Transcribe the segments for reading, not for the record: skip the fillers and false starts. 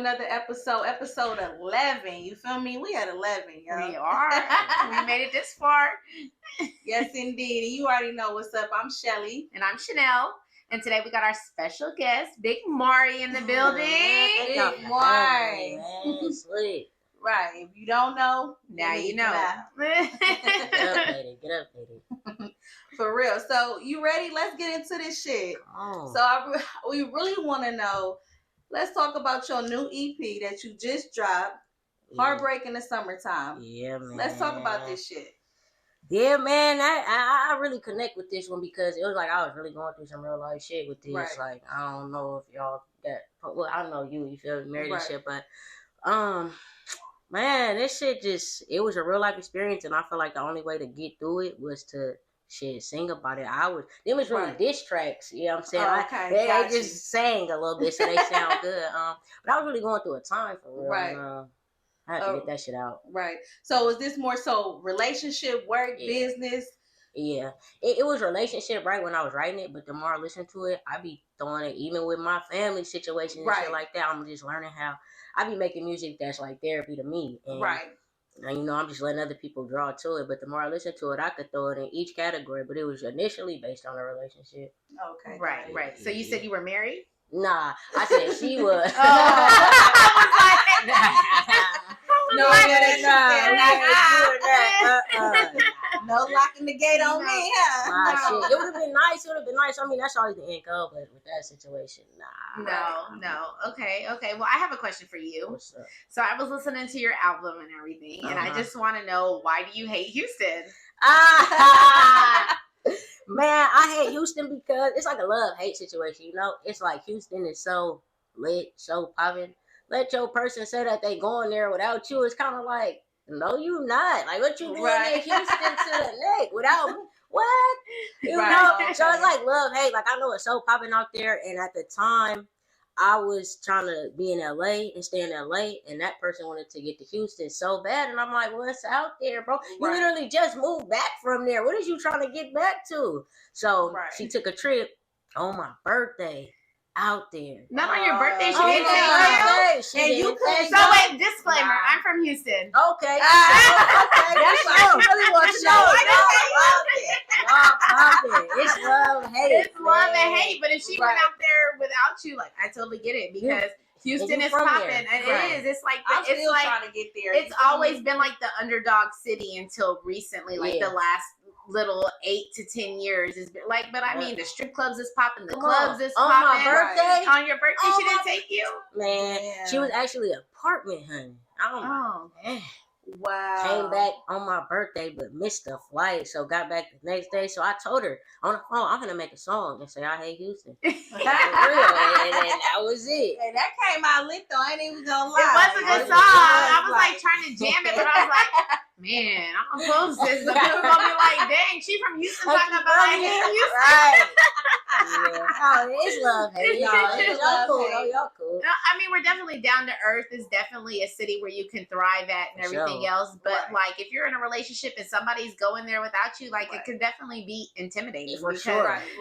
another episode 11. You feel me? We at 11, yo. We are. We made it this far. Yes, indeed. And you already know what's up. I'm Shelly. And I'm Chanel. And today we got our special guest, Big Mari, in the building. Big Mari. Sweet. Right. If you don't know, now you know. Get updated. For real. So, you ready? Let's get into this shit. Oh. So, we really want to know. Let's talk about your new EP that you just dropped. Heartbreak in the Summertime. Yeah, man. Let's talk about this shit. Yeah, man. I really connect with this one because it was like I was really going through some real life shit with this. Right. Like, I don't know if y'all well, I know you feel married and shit, but man, this shit it was a real life experience, and I feel like the only way to get through it was to sing about it. Them was really diss tracks, you know what I'm saying? Oh, okay. They just sang a little bit so they sound good. But I was really going through a time for real. Right. And, I had to get that shit out. Right. So is this more so relationship, work, business? Yeah. It was relationship right when I was writing it, but the more I listen to it, I be throwing it even with my family situation and shit like that. I'm just learning how I be making music that's like therapy to me. And, and, you know, I'm just letting other people draw to it. But the more I listen to it, I could throw it in each category. But it was initially based on a relationship. Okay. Right. So you said you were married? Nah, I said she was. No, no locking the gate on me, huh? Shit. It would have been nice. I mean, that's always the end goal, but with that situation, nah. No. Okay. Well, I have a question for you. What's up? So I was listening to your album and everything, and I just want to know, why do you hate Houston? Man, I hate Houston because it's like a love-hate situation, you know? It's like Houston is so lit, so popping. Let your person say that they going there without you. It's kind of like, no, you not. Like, what you doing in Houston to the neck without me? What? You know? So it's like love-hate. Like, I know it's so popping out there, and at the time, I was trying to be in LA and stay in LA, and that person wanted to get to Houston so bad, and I'm like, well, it's out there, bro. You literally just moved back from there. What is you trying to get back to? So she took a trip on my birthday out there. Not on your birthday. She didn't take you. So wait, disclaimer. I'm from Houston. Okay. That's what I really want to know. It's love, hate. It's love and hate. But if she went out there without you, like, I totally get it, because Houston is popping, and it is. It's like I'm still trying to get there. It's always been like the underdog city until recently, like the last little 8 to 10 years has been like. But I mean, the strip clubs is popping, the clubs is popping. On my birthday, on your birthday, she didn't take you. Man, she was actually an apartment honey. Wow. Came back on my birthday, but missed the flight, so got back the next day. So I told her on the phone, I'm gonna make a song and say I hate Houston. For real, and that was it. Hey, that came out lit though. I ain't even gonna lie. It was a good song. I was like trying to jam it, but I was like, man, I'm gonna post this. The people gonna be like, dang, she from Houston talking about I hate Houston. Right. It's love, hate. Y'all cool. Y'all cool. I mean, we're definitely down to earth. It's definitely a city where you can thrive at and everything else. But like, if you're in a relationship and somebody's going there without you, like it could definitely be intimidating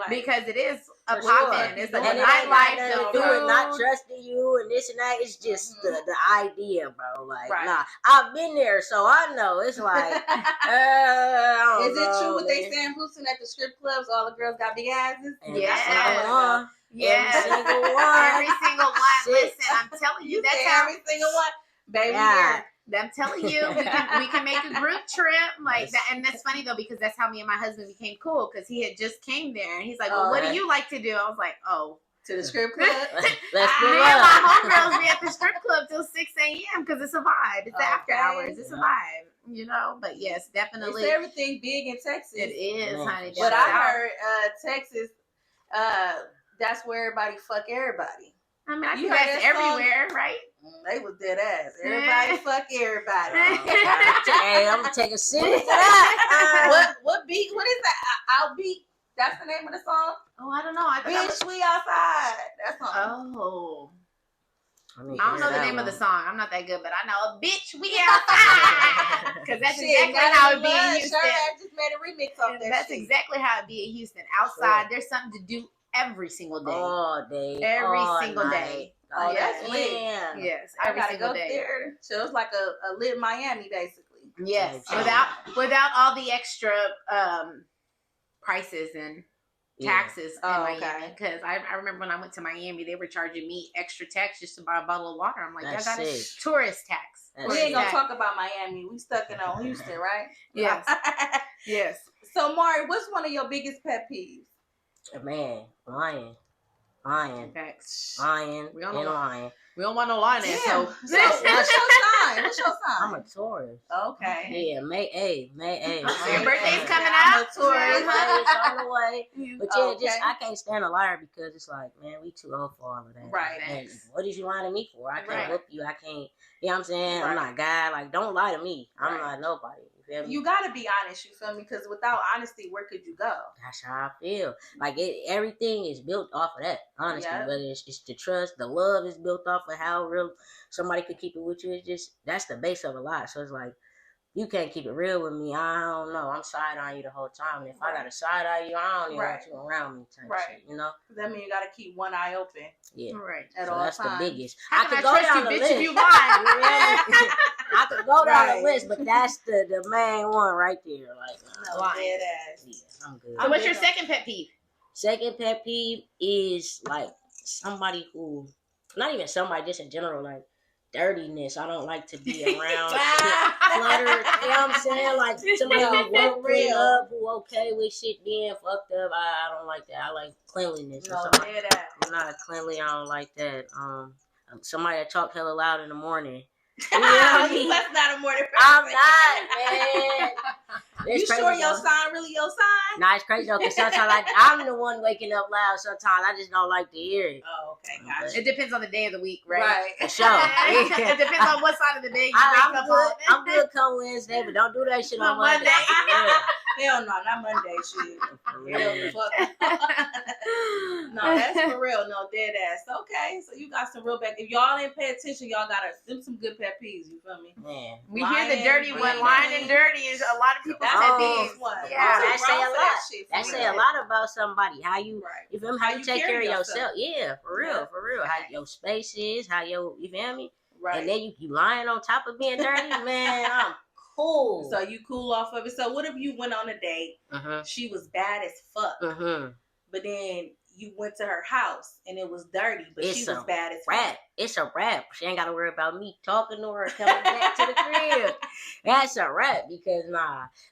because it is a poppin'. It's like a nightlife. Do it, not trusting you and this and that. It's just the idea, bro. Like, nah, I've been there, so I know. It's like, is it true what they say in Houston at the strip clubs? All the girls got big asses. Yeah. Every single one. Listen, I'm telling you, that's how every single one, baby. I'm telling you, we can make a group trip like that. And that's funny though, because that's how me and my husband became cool, because he had just came there and he's like, well, what do you like to do? I was like, to the strip club. Let's go. Me and my homegirls be at the strip club till 6 a.m. because it's a vibe. It's after hours. It's a vibe, you know. But yes, definitely. It's everything big in Texas. It is, honey. But I heard Texas, that's where everybody fuck everybody. I mean, I think that's everywhere, right? They was dead ass. Everybody fuck everybody. Hey, I'm gonna take a sip of that. What beat? What is that? I'll beat. That's the name of the song. Oh, I don't know. Bitch, we outside. That's song. Oh. I don't know the name of the song. I'm not that good, but I know, bitch, we outside. Because that's exactly how it be in Houston. I just made a remix of that. That's exactly how it be in Houston. Outside, there's something to do every single day. All day. Every all single night. day. Oh, that's lit. Yeah. Yes, I every gotta single go day. there. So it's like a lit Miami, basically. Yes, Same. without all the extra prices and taxes in Miami. Because I remember when I went to Miami, they were charging me extra tax just to buy a bottle of water. I'm like, That's that sick. is tourist tax. That's We ain't gonna sick. talk about Miami. We stuck in on Houston, right? Yes. Yes. So, Mari, what's one of your biggest pet peeves? Man, lying. Facts. Lying We and don't know. lying. We don't want no lying there. So what's your sign? What's your sign? I'm a Taurus. Okay. Yeah, May 8th. So your birthday's coming I'm up. a Taurus. It's on the way. But yeah, Okay. just I can't stand a liar because it's like, man, we too old for all of that. Right. And what is you lying to me for? I can't Right. whoop you. I can't. You know what I'm saying? Right. I'm not a guy. Like, don't lie to me. I'm Right. not nobody. You feel me? You gotta be honest, you feel me? Because without honesty, where could you go? That's how I feel. Like everything is built off of that. Honestly, Yeah. whether it's the trust, the love is built off of how real somebody could keep it with you. It's just that's the base of a lot. So it's like you can't keep it real with me. I don't know. I'm side on you the whole time, and if I got to side on you, I don't even want you around me. Type shit, you know. That means you gotta keep one eye open. Yeah. Right. At So all that's times. the biggest. How I can could I go trust down you, the bitch, list. if you lie? I could go down Right. the list, but that's the main one right there. Like, No, dead ass. yeah, I'm good. So what's your second pet peeve? Second pet peeve is like somebody who, not even somebody, just in general, like dirtiness. I don't like to be around shit cluttered. You know what I'm saying? Like somebody who won't clean up, who okay with shit being fucked up. I don't like that. I like cleanliness. No, Somebody, dead ass. I'm not cleanly. I don't like that. Somebody that talk hella loud in the morning. You know what I mean? That's not a morning person. I'm not, man. You sure your sign really your sign? Nah, it's crazy though, because sometimes I'm the one waking up loud. Sometimes I just don't like to hear it. Oh, okay, gotcha. It depends on the day of the week, right? Right. For sure. It depends on what side of the day you wake up on. I'm good come Wednesday, but don't do that shit on On Monday. Monday. Hell no, not Monday shit. Hell the fuck. No, that's for real. No, dead ass. Okay, so you got some real bad. If y'all didn't pay attention, y'all got them some good pet peeves. You feel me? Man. We hear the dirty one. Lying and dirty is a lot of people's pet peeves. Yeah, that say a lot. That for say a real. lot about somebody. How you, Right. you feel me? How you take care carry of yourself. yourself. Yeah, for real, Yeah. for real. How your space is, how your, you feel me? Right. And then you lying on top of being dirty, man. I'm cool. So you cool off of it. So what if you went on a date? She was bad as fuck, but then you went to her house and it was dirty, but she was bad as fuck. It's a wrap. She ain't got to worry about me talking to her or coming back to the crib. That's a wrap because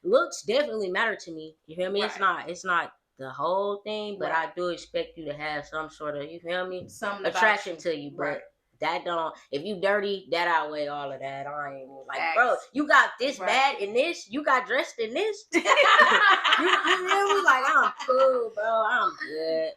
looks definitely matter to me. You feel me? Right. It's not the whole thing, but Right. I do expect you to have some sort of, you feel me? Some attraction to you, but. Right. That don't. If you dirty, that outweigh all of that. I ain't like, Facts. bro. You got this Right. bad in this. You got dressed in this. you really like? I'm cool, bro. I'm good.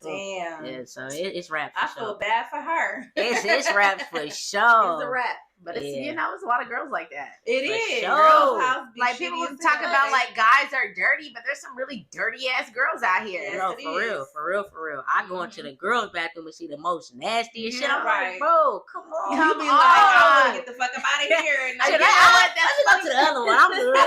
Damn. Yeah. So it's rap. I feel bad for her. It's rap for sure. It's a rap. But it's, Yeah. you know, it's a lot of girls like that. It For is. sure. Girls' house be Like people shitty as talk hell. about like guys are dirty, but there's some really dirty ass girls out here. Yes, No, it for real, is. for real. I go into the girls' bathroom and see the most nastiest shit. I'm Right. like, bro, come on. You be like, on. oh, get the fuck up out of here. And Shit, you know what? Let's just go to the other one. I'm good.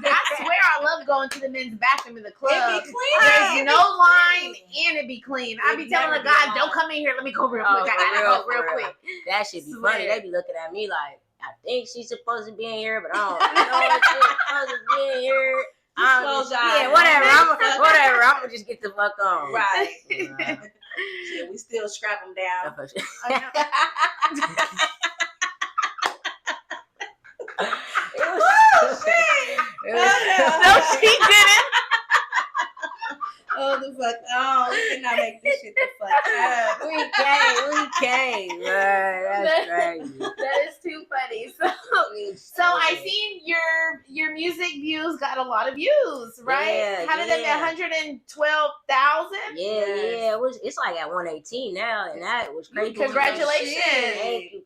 I swear I love going to the men's bathroom in the club. It be clean. There's It no be line clean. and it be clean. I It be telling never the be guys, a don't line. come in here. Let me go real Oh, quick. I for gotta real, go real for real. quick. That shit be Swear. funny. They be looking at me like, I think she's supposed to be in here, but I don't know if she's supposed to be in here. Close your eyes. Yeah, whatever. I'm gonna just get the fuck on. Right. Nah. Shit, we still scrap them down. No, she didn't. Oh, the fuck. Oh, we cannot make this shit the fuck up. We can't, man. That's crazy. That is too funny. So I seen your music views got a lot of views, right? Yeah, How did it yeah. 112,000? Yeah. It's like at 118 now, and that was crazy. Congratulations.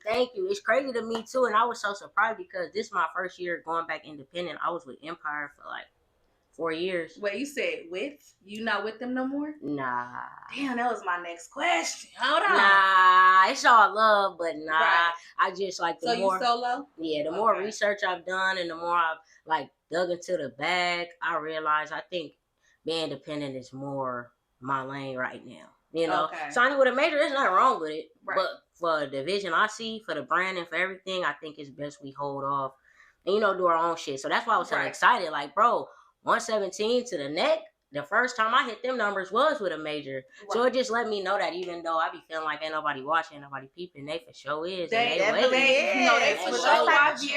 Thank you. It's crazy to me too, and I was so surprised because this is my first year going back independent. I was with Empire for like 4 years. Wait, you said with? You not with them no more? Nah. Damn, that was my next question. Hold on. Nah, it's all love, but nah. Right. I just like the So more. you solo? Yeah, the more Okay. research I've done and the more I've like dug into the bag, I realize I think being independent is more my lane right now. You know, signing with a major, there's nothing wrong with it. Right. But for the vision I see, for the brand and for everything, I think it's best we hold off and, you know, do our own shit. So that's why I was so excited. Like, bro, 117 to the neck. The first time I hit them numbers was with a major. Right. So it just let me know that even though I be feeling like ain't nobody watching, ain't nobody peeping, they for sure is. They waiting. You know, they for sure watching.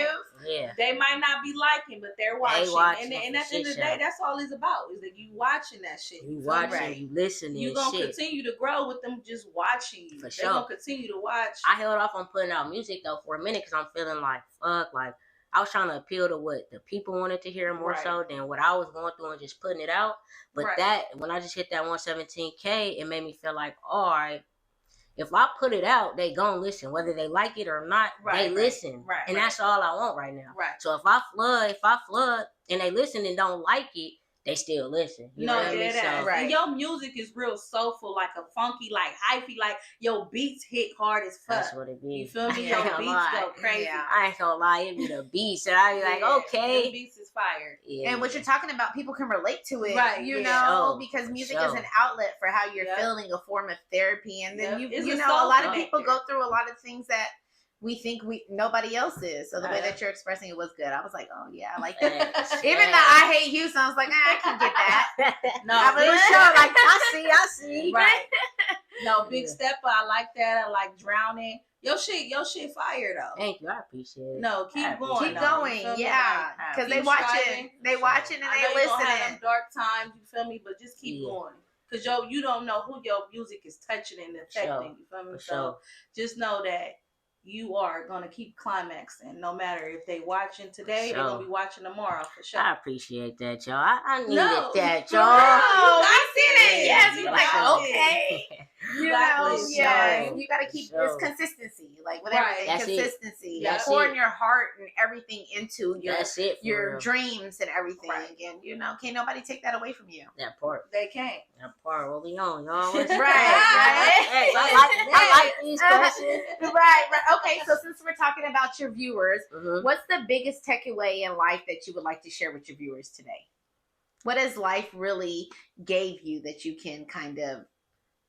Yeah. They might not be liking, but they're watching. And at the end of the day, that's all it's about. Is that you watching that shit. You watching, you listening. You gonna continue to grow with them just watching you. For sure. They're gonna continue to watch. I held off on putting out music though for a minute because I'm feeling like, fuck, like, I was trying to appeal to what the people wanted to hear more so than what I was going through and just putting it out. But that, when I just hit that 117K, it made me feel like, all right, if I put it out, they gonna listen. Whether they like it or not, they listen. And that's all I want right now. So if I flood and they listen and don't like it, they still listen. You know what I mean? And your music is real soulful, like a funky, like hyphy, like your beats hit hard as fuck. That's what it be. You feel me? Your beats go crazy. I ain't gonna lie, it be the beats, and I be like, okay, the beats is fired. And what you're talking about, people can relate to it, you know, because music is an outlet for how you're feeling, a form of therapy, and then you know, a lot of people go through a lot of things that we think nobody else is. So the way that you're expressing it was good. I was like, oh yeah, I like that. Even though I hate Houston, I was like, I can get that. No, I was sure, like I see. Right. No, Big Stepper, I like that. I like Drowning. Your shit fire though. Thank you, I appreciate it. No, keep going. Keep going, yeah. Because they watching and they listening. Have dark times, you feel me? But just keep going. Because you don't know who your music is touching and affecting. You feel me? So just know that you are going to keep climaxing no matter if they watching today, they're going to be watching tomorrow for sure. I appreciate that, y'all. I needed that, y'all. I seen it. Yes, you're like, okay. You got to keep this consistency, like with everything, consistency. Pouring your heart and everything into your dreams and everything. And, you know, can't nobody take that away from you. That part. They can't. That part, what we on, y'all. Right. I like these questions. Right. Okay, so since we're talking about your viewers, what's the biggest takeaway in life that you would like to share with your viewers today? What has life really gave you that you can kind of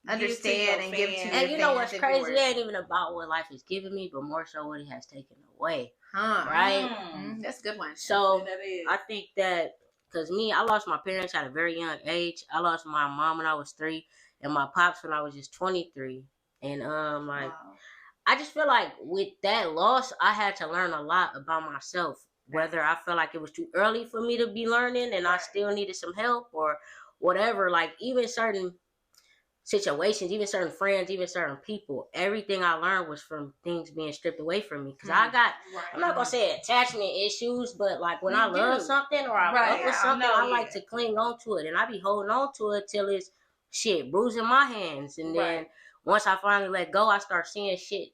understand and give to your And you know what's crazy? It ain't even about what life has given me, but more so what it has taken away. Right? That's a good one. So I think that, because I lost my parents at a very young age. I lost my mom when I was 3 and my pops when I was just 23. And I just feel like with that loss, I had to learn a lot about myself. Whether I feel like it was too early for me to be learning and I still needed some help or whatever. Like even certain situations, even certain friends, even certain people, everything I learned was from things being stripped away from me. Because I got, I'm not going to say attachment issues, but like when I love something or I fuck with something, I like to cling on to it. And I be holding on to it till it's bruising my hands. And then once I finally let go, I start seeing shit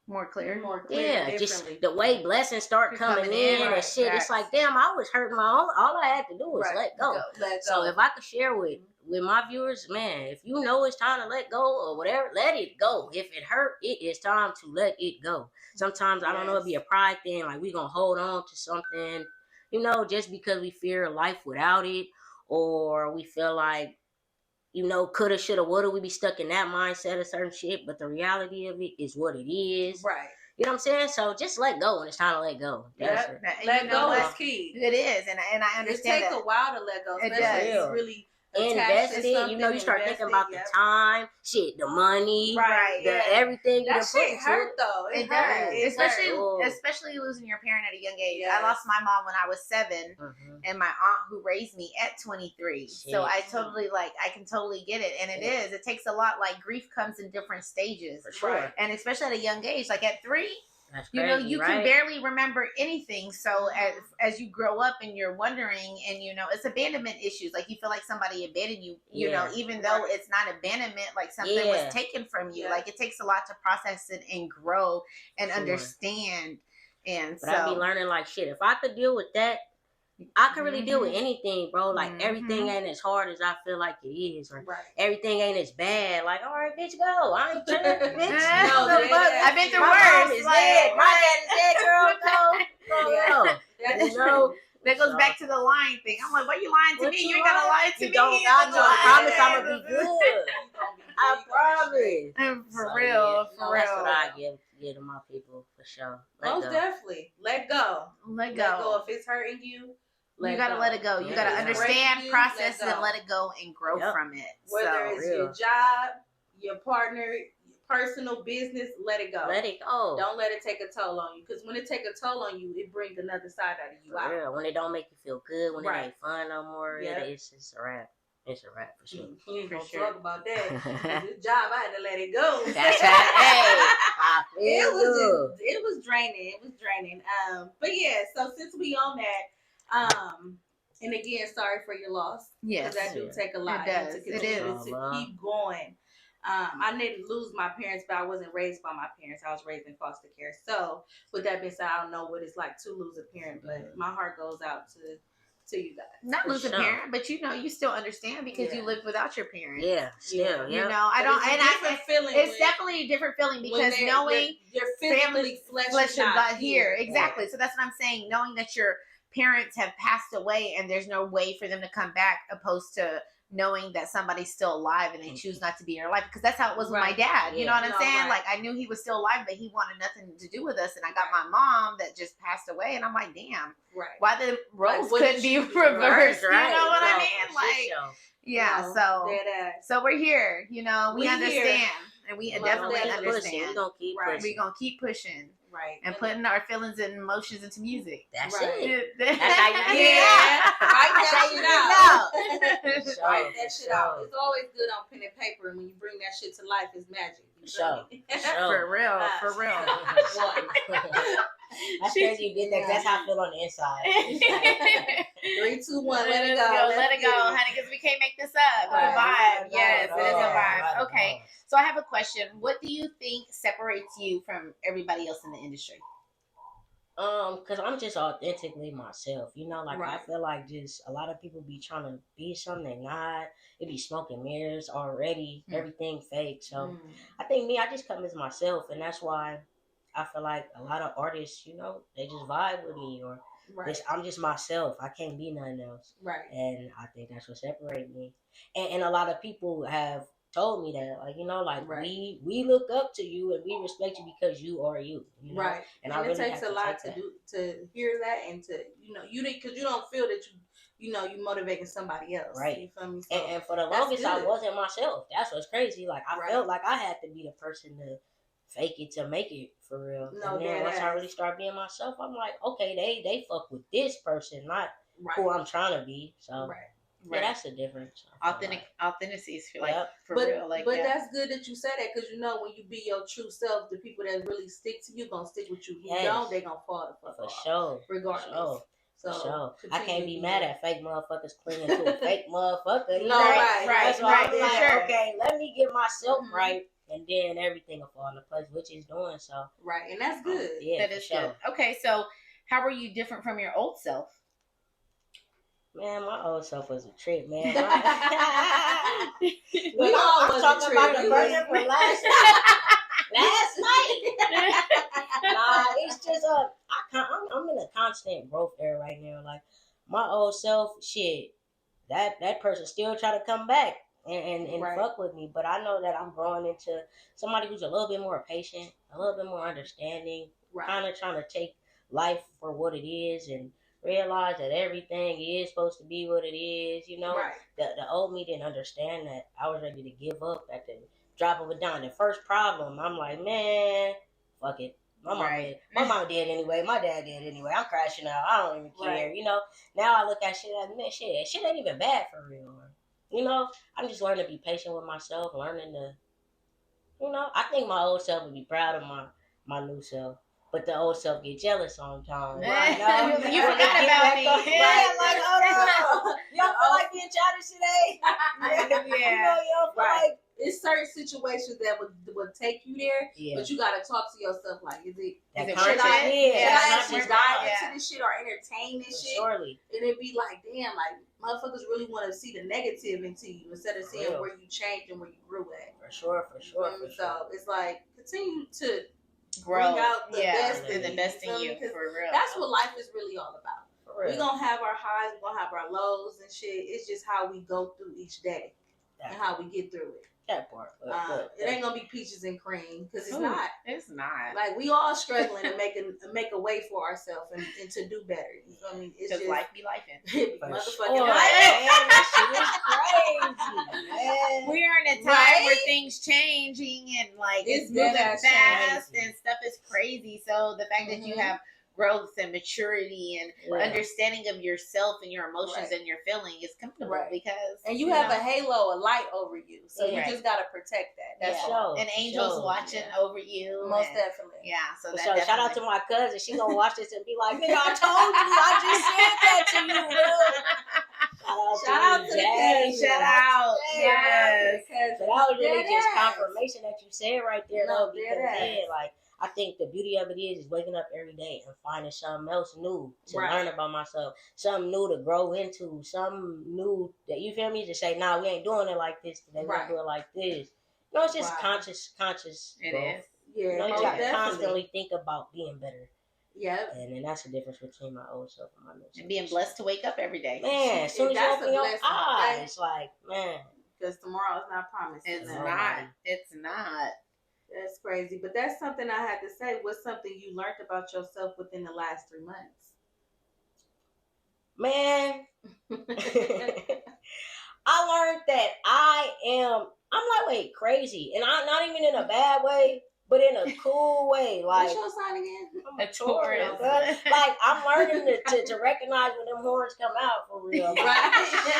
more clear. Yeah, just the way blessings start coming in and shit. It's like, damn, I was hurting my own. All I had to do was let go. So if I could share with my viewers, man, if you know it's time to let go or whatever, let it go. If it hurt, it is time to let it go. Sometimes, I don't know, it'd be a pride thing. Like we gonna hold on to something, you know, just because we fear life without it, or we feel like, you know, coulda, shoulda, woulda, we be stuck in that mindset of certain shit, but the reality of it is what it is. Right. You know what I'm saying? So just let go when it's time to let go. Let go is key. It is, and I understand it takes a while to let go. It does. It's really invested in, you know, you start thinking about the time, the money, everything. That shit hurt though. It does, especially losing your parent at a young age. I lost my mom when I was 7, and my aunt who raised me at 23. So I can totally get it, and it takes a lot. Like grief comes in different stages, for sure, and especially at a young age, like at 3. That's crazy, you know, you can barely remember anything. So as you grow up and you're wondering, and you know, it's abandonment issues. Like you feel like somebody abandoned you, you know, even though it's not abandonment, like something was taken from you. Like it takes a lot to process it and grow and understand. And but I be learning like shit. If I could deal with that, I can really deal with anything, bro. Like everything ain't as hard as I feel like it is, or everything ain't as bad. Like, all right, bitch, go. I ain't tripping, bitch. I've been through worse. My mom is dead. My dad is dead, girl. Go. You know, That goes back to the lying thing. I'm like, why you lying to me? You ain't gotta lie to me. I promise I'm gonna be good. I promise. For real. That's what I give to my people for sure. Most definitely. Let go. Let go. If it's hurting you, you gotta let it go. You gotta understand, process, and let it go and grow from it. Whether it's your job, your partner, personal business, let it go. Let it go. Don't let it take a toll on you. Because when it take a toll on you, it brings another side out of you out. Yeah, when it don't make you feel good, when it ain't fun no more, it's a wrap. It's a wrap for sure. We ain't gonna talk about that. This job, I had to let it go. That's right. Hey, it was draining. It was draining. But yeah, so since we on that, and again, sorry for your loss. Yes, that do take a lot. It does. To continue to keep going. I didn't lose my parents, but I wasn't raised by my parents. I was raised in foster care. So, with that being said, I don't know what it's like to lose a parent, but my heart goes out to you guys. Not lose a parent, but you still understand because you lived without your parents. Yeah, still, You know, I don't. It's definitely a different feeling because knowing your family flesh and blood here, exactly. So that's what I'm saying. Knowing that your parents have passed away and there's no way for them to come back, opposed to knowing that somebody's still alive and they choose not to be in your life, because that's how it was with my dad. You know what I'm saying? Like, I knew he was still alive, but he wanted nothing to do with us. And I got my mom that just passed away, and I'm like, damn, why the roles couldn't be reversed? You know what I mean? Like, so we're here. You know, we understand, and we definitely understand. We're gonna keep pushing. Right. And putting our feelings and emotions into music. That's it. That's how you get Write that shit out. Write that shit out. It's always good on pen and paper, and when you bring that shit to life, it's magic. For real. That's crazy you did that. That's how I feel on the inside. 3, 2, 1, let it go. Let it go, honey, because we can't make this up. It's a vibe. Yes, it is a vibe. Okay. So I have a question. What do you think separates you from everybody else in the industry? Because I'm just authentically myself, you know, like I feel like just a lot of people be trying to be something they're not. It be smoke and mirrors already, everything fake. So I think I just come as myself, and that's why I feel like a lot of artists, you know, they just vibe with me, or I'm just myself. I can't be nothing else. Right. And I think that's what separates me. And a lot of people have told me that, like, you know, like we look up to you and we respect you because you are you, you know? Right. And I really it takes a lot to hear that, and to, you know, because you don't feel that you know you motivating somebody else, right? You feel me? So and for the longest I wasn't myself. That's what's crazy. Like I felt like I had to be the person to fake it to make it, for real. And then once I really start being myself, I'm like, okay, they fuck with this person, not who I'm trying to be. So yeah, that's the difference. Authenticity is for real. Like, but that's good that you said that, because you know when you be your true self, the people that really stick to you gonna stick with you. Who don't, they gonna fall the fuck off. Sure. Regardless. So I can't be mad at fake motherfuckers clinging to a fake motherfucker. No, right. So I'm like, okay, let me get myself right, and then everything will fall into place, which is doing so. Right, and that's good. That is good. Okay, so how were you different from your old self? Man, my old self was a trip, man. We all was talking about the version from last night. Nah, it's just I'm in a constant growth era right now. Like my old self, shit, that person still try to come back and fuck with me, but I know that I'm growing into somebody who's a little bit more patient, a little bit more understanding, kind of trying to take life for what it is and realize that everything is supposed to be what it is, you know. The old me didn't understand that. I was ready to give up at the drop of a dime. The first problem, I'm like, man, fuck it. My mama did anyway. My dad did anyway. I'm crashing out. I don't even care, you know. Now I look at shit like, man, shit ain't even bad for real. You know, I'm just learning to be patient with myself, learning to, you know, I think my old self would be proud of my new self. But the old self get jealous sometimes. Right. You forgot about me. Like, hold on. You don't feel like being childish today? You know, you don't feel like... It's certain situations that would take you there, but you gotta talk to yourself like, should I actually dive into this shit or entertain this shit? Surely. And it'd be like, damn, like motherfuckers really want to see the negative into you instead of seeing where you changed and where you grew at. For sure. So it's like, continue to grow bring out the best and the best in you. For real. That's what life is really all about. For We're gonna have our highs, we're gonna have our lows and shit. It's just how we go through each day and how we get through it. That part. It ain't gonna be peaches and cream because it's not. It's not. Like we all struggling to make a way for ourselves and to do better. You know what I mean? It's just life be lifing. Motherfucking man, life. that shit is crazy, man. We are in a time where things changing and like it's moving fast and stuff is crazy. So the fact that you have growth and maturity and understanding of yourself and your emotions and your feeling is comfortable because you have a halo of light over you, so you just gotta protect that. That's all. And angels watching over you, most definitely. Yeah, so shout out to my cousin. She gonna watch this and be like, "Nigga, I told you, I just said that to you, bro." Shout out to the cousin. Shout out. Yes. So that was really just confirmation that you said right there, though, because like. I think the beauty of it is waking up every day and finding something else new to learn about myself, something new to grow into, something new that, you feel me, to say, nah, we ain't doing it like this today, we're going to do it like this. You know, it's just conscious It growth. is. Yeah, you know, you got to constantly think about being better. Yep. And then that's the difference between my old self and my new self. And being blessed to wake up every day. Man, as soon as you open your eyes, it's like, man. Because tomorrow is not promised. It's not. It's not. That's crazy. But that's something I had to say. What's something you learned about yourself within the last 3 months? Man. I learned that I'm lightweight crazy. And I'm not even in a bad way, but in a cool way. Like, what's your sign again? A Taurus. Like, I'm learning to recognize when them horns come out for real. Like, shit.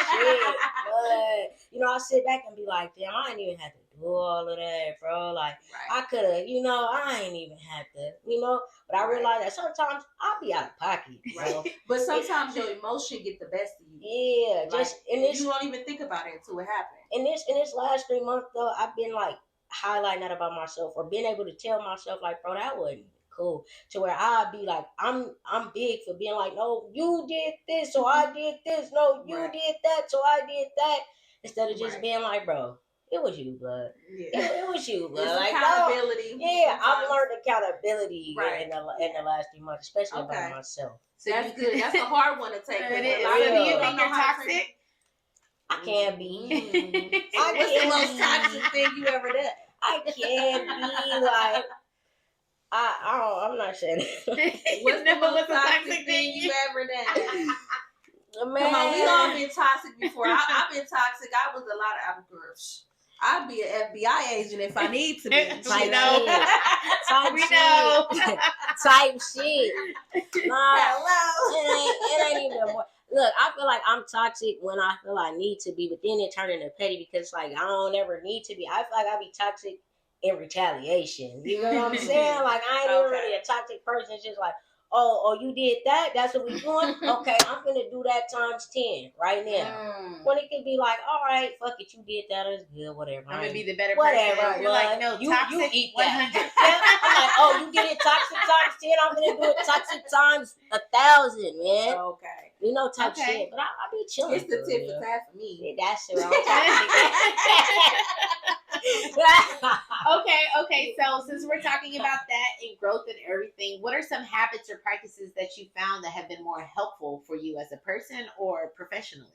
But, you know, I sit back and be like, damn, I ain't even have to do all of that, bro. Like, I could have, you know, I ain't even had to, you know. But I realize that sometimes I'll be out of pocket, bro. But sometimes your emotion get the best of you. Yeah, like, just in this, you don't even think about it until it happens. In this last 3 months though, I've been like highlighting that about myself, or being able to tell myself like, bro, that wasn't cool. To where I'll be like, I'm big for being like, no, you did this, so I did this. No, you did that, so I did that. Instead of just being like, bro, it was you, bud. Yeah. It was you, bud. It's like, accountability. Yeah, I've learned accountability in the last 3 months, especially about myself. So that's good. That's a hard one to take. It is. So do you think you're toxic? I can't be. What's the most toxic thing you ever did? I can't be like. I'm not saying that. What's the most toxic thing you ever done? Man. Come on, we all been toxic before. I've been toxic. I was a lot of girls. I'd be an FBI agent if I need to be. We know. Type shit. Nah, it ain't even more. Look, I feel like I'm toxic when I feel I need to be, but then it turned into petty because like I don't ever need to be. I feel like I be toxic in retaliation. You know what I'm saying? Like I ain't even really a toxic person. It's just like, oh, you did that? That's what we doing? Okay, I'm finna do that times 10 right now. When it can be like, all right, fuck it, you did that, it's good, whatever. I'm gonna be the better whatever, person. You're like, no, you toxic 100. I'm like, oh, you did it toxic times 10, I'm gonna do it toxic times 1,000, man. Okay. You know, type shit. But I be chilling. It's the tip of that for me. Yeah, that's what I'm Okay. So since we're talking about that and growth and everything, what are some habits or practices that you found that have been more helpful for you as a person or professionally?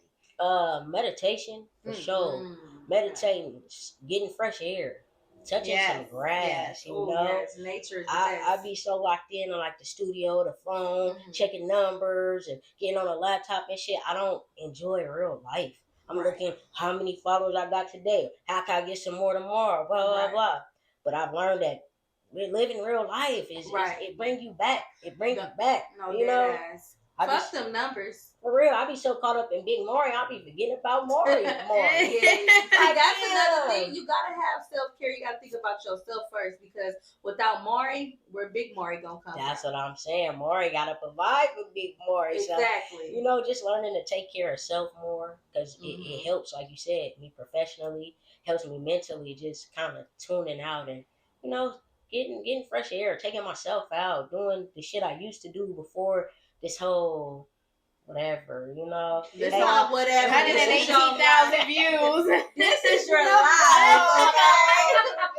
Meditation for sure. Meditating, getting fresh air, touching some grass. You know, nature. I be so locked in on like the studio, the phone, checking numbers and getting on a laptop and shit. I don't enjoy real life. I'm looking how many followers I got today. How can I get some more tomorrow? Blah, blah, blah. But I've learned that living real life it brings you back. It brings you back. No, you know? Fuck them numbers. For real, I be so caught up in Big Maury, I be forgetting about Maury more. Like, that's another thing. You gotta have self-care. You gotta think about yourself first, because without Maury, where Big Maury gonna come That's from? what I'm saying. Maury gotta provide for Big Maury. Exactly. So, you know, just learning to take care of self more, because it helps, like you said, me professionally, helps me mentally, just kind of tuning out and, you know, getting fresh air, taking myself out, doing the shit I used to do before this whole whatever, you know. It's not whatever. 118,000 views. This is your life. Okay?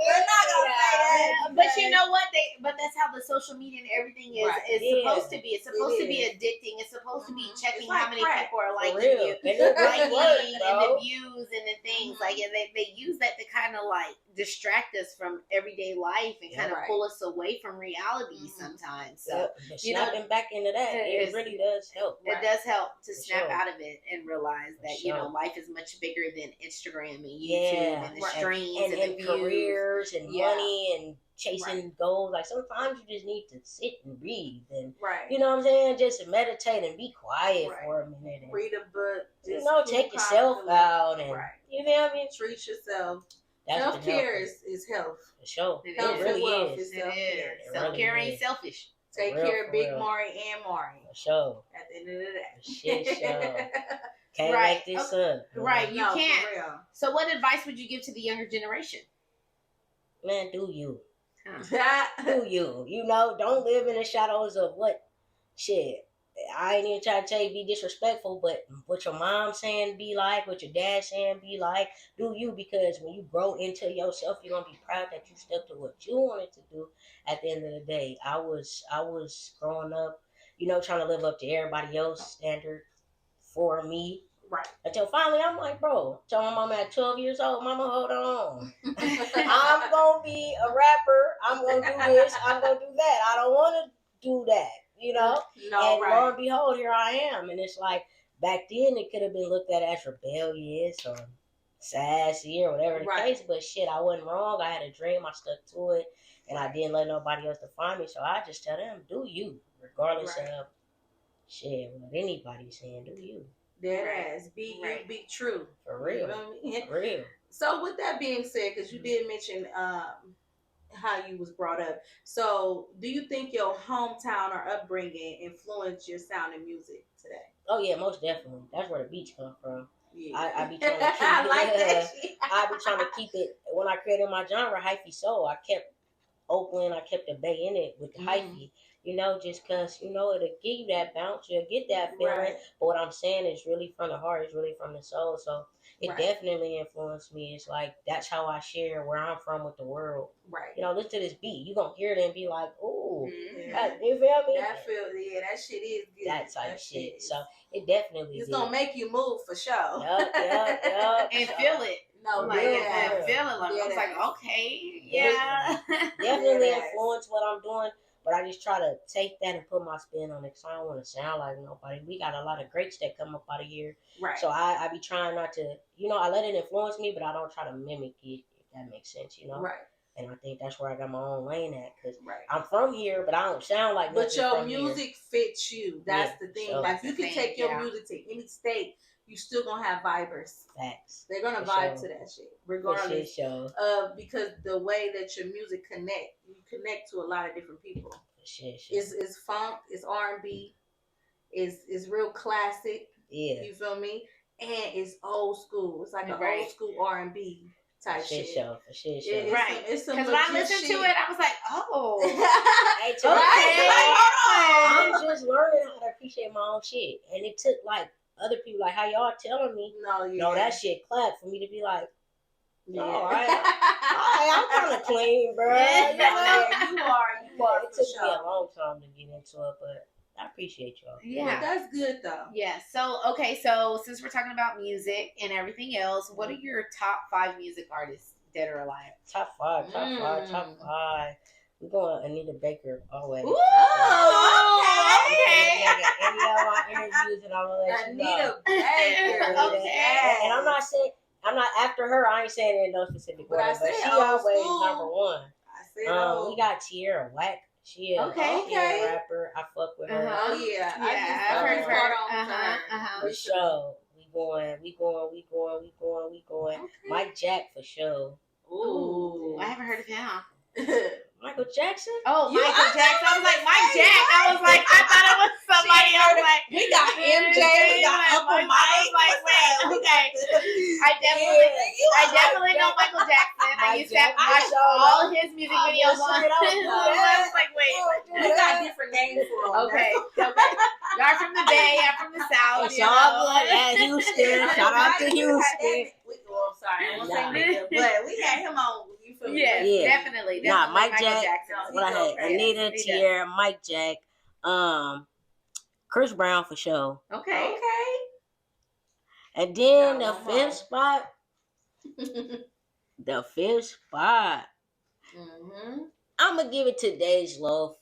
We're not gonna say that. But you know what? But that's how the social media and everything is Right. supposed to be. It's supposed to be addicting. It's supposed to be checking like how many crack. people are For liking real. you, And it really works, and the bro. views and the things. Like, and they use that to kind of like distract us from everyday life and kind of pull us away from reality sometimes. So, But snapping back into that, it really does help. It does help to snap out of it and realize that, you know, life is much bigger than Instagram and YouTube and the streams and the careers and money and chasing goals. Like sometimes you just need to sit and breathe and you know what I'm saying, just meditate and be quiet for a minute and read a book, just, you know, take yourself out and you feel me, treat yourself. That's self-care is health for sure. Health it really wealth is. Self-care. Self-care ain't selfish. Take care of Big Maury and Maury. For sure. At the end of the day. Shit, sure. Can't make this up. Right, you can't. So what advice would you give to the younger generation? Man, do you. Do you. You know, don't live in the shadows of what shit. I ain't even trying to tell you be disrespectful, but what your mom saying be like, what your dad saying be like, do you, because when you grow into yourself, you're gonna be proud that you stuck to what you wanted to do. At the end of the day, I was growing up, you know, trying to live up to everybody else's standard for me. Right. Until finally I'm like, bro, tell my mama at 12 years old, mama, hold on. I'm gonna be a rapper, I'm gonna do this, I'm gonna do that. I don't wanna do that. You know, and lo and behold, here I am. And it's like back then it could have been looked at as rebellious or sassy or whatever the case. But shit, I wasn't wrong. I had a dream. I stuck to it, and I didn't let nobody else define me. So I just tell them, do you, regardless of shit what anybody's saying. Do you? Dead ass. Be you. Be true. For real. You know For real. So with that being said, because you did mention how you was brought up. So, do you think your hometown or upbringing influenced your sound and music today? Oh yeah, most definitely. That's where the beats come from. Yeah. I be trying to keep I like that shit. I be trying to keep it. When I created my genre, hyphy soul, I kept Oakland, I kept the Bay in it with the hyphy. You know, just because, you know, it'll give you that bounce, you'll get that feeling. But what I'm saying is really from the heart, it's really from the soul. So it definitely influenced me. It's like, that's how I share where I'm from with the world. Right. You know, listen to this beat. You're going to hear it and be like, ooh. You feel me? That shit is good. That type of shit. So it definitely it's going to make you move for sure. Yup. And feel it. No, like, and feel it. Like, I was like, okay, definitely influence what I'm doing. But I just try to take that and put my spin on it because I don't want to sound like nobody. We got a lot of greats that come up out of here. Right. So I be trying not to, you know, I let it influence me, but I don't try to mimic it, if that makes sense, you know? Right. And I think that's where I got my own lane at because I'm from here, but I don't sound like nothing. But your from music here. Fits you. That's the thing. Like, you can take your music to any state. You still gonna have vibers. Facts. They're gonna vibe to that shit, regardless of because the way that your music you connect to a lot of different people. It's funk, it's R&B, it's real classic. Yeah, you feel me? And it's old school. It's like an old school R&B type shit. For shit. Right. Because when I listened to it, I was like, oh. I'm just learning how to appreciate my own shit, and it took like other people, like how y'all telling me, no, that shit clapped for me to be like, all right, I'm kind of clean, bro. You are. It took me a long time to get into it, but I appreciate y'all. Yeah, that's good though. Yeah. So so since we're talking about music and everything else, what are your top 5 music artists dead or alive? Top five. We're going Anita Baker always. Ooh, okay. Any of my interviews, and I'm gonna let you know. Anita Baker. Okay. And I'm not after her. I ain't saying it in no specific order, but she always number one. We got Tierra Whack. She is a rapper. I fuck with her. Oh yeah, I've heard of her. For sure. We going. Okay. Mike Jack for sure. Ooh, I haven't heard of him. Michael Jackson? Oh, Michael Jackson. I was like, Mike Jack. I was like, I thought it was somebody else. Like, we got MJ, we got Uncle Mike. I was like, wait, okay. I definitely know Michael Jackson. I used to watch all his music videos on. I was like, wait. We got different names for them. Okay. Y'all from the Bay, I'm from the South. It's all good at Houston. Shout out to Houston. I'm sorry, I won't say nigga, but we had him on. You feel me? Yes, definitely. Nah, Mike Michael Jack. Jackson. What I had? Anita, Tierra, Mike Jack, Chris Brown for sure. Okay. And then the fifth spot. The fifth spot. I'm gonna give it to Dej Loaf.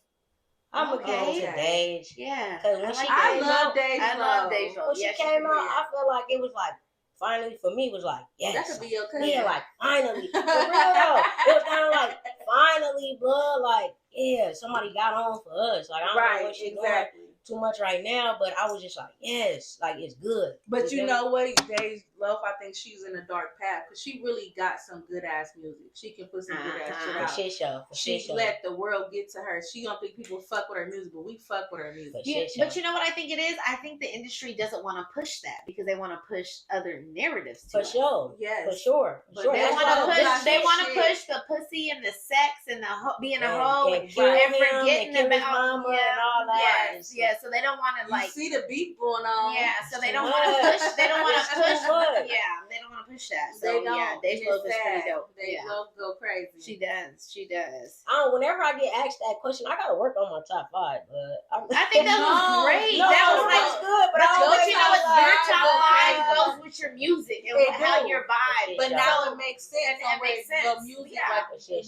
I'm gonna give it to Dej. Yeah. Because when I love Dej Loaf. When she came out, I feel like it was like, finally, for me, it was like, yes. That could be your cousin. Yeah, like, finally. For real, though. It was kind of like, finally, blood. Like, yeah, somebody got on for us. Like, I don't know what she's doing too much right now, but I was just like, yes, like, it's good. But you know what, Dej Loaf, I think she's in a dark path because she really got some good ass music. She can put some good ass shit out. For shit show. She let the world get to her. She don't think people fuck with her music, but we fuck with her music. But you know what I think it is? I think the industry doesn't want to push that because they want to push other narratives to For sure. Yes. For sure. They want to push the pussy and the sex and the being a hoe and forgetting about mama and all that. Yeah, so they don't want to like see the beat going on. Yeah, so they don't want to push. They don't want to push. Yeah, they don't want to push that. So they don't. Yeah, Dej Loaf is pretty dope. Dej Loaf go crazy. She does. Whenever I get asked that question, I gotta work on my top 5. But I think that was great. That was like good, but you know what? Your top 5 goes with your music and how your vibe. But now it makes sense. It makes sense. Your music,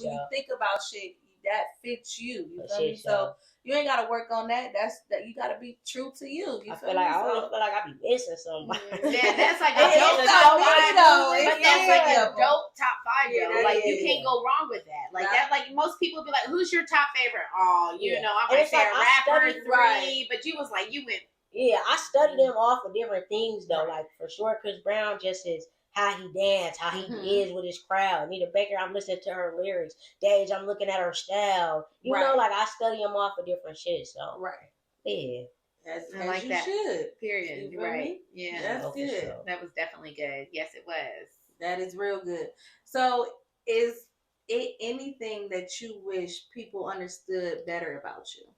when you think about shit, that fits you. You feel me? So you ain't gotta work on that. You gotta be true to you. I feel like I always feel like I be missing somebody. Yeah, that's like a dope top 5 though. But that's like a dope top 5 though. Like you can't go wrong with that. Like that. Like most people be like, "Who's your top favorite?" Oh, you know, I'm gonna say a rapper 3, but you was like, you went. Yeah, I studied them off of different things though. Like for sure, Chris Brown just is how he dance, how he is with his crowd. Anita Baker, I'm listening to her lyrics. Dej, I'm looking at her style. You know, like I study them off of different shit. So yeah, I like that. Should. Period. Right? Yeah, that's good. Sure. That was definitely good. Yes, it was. That is real good. So, is it anything that you wish people understood better about you?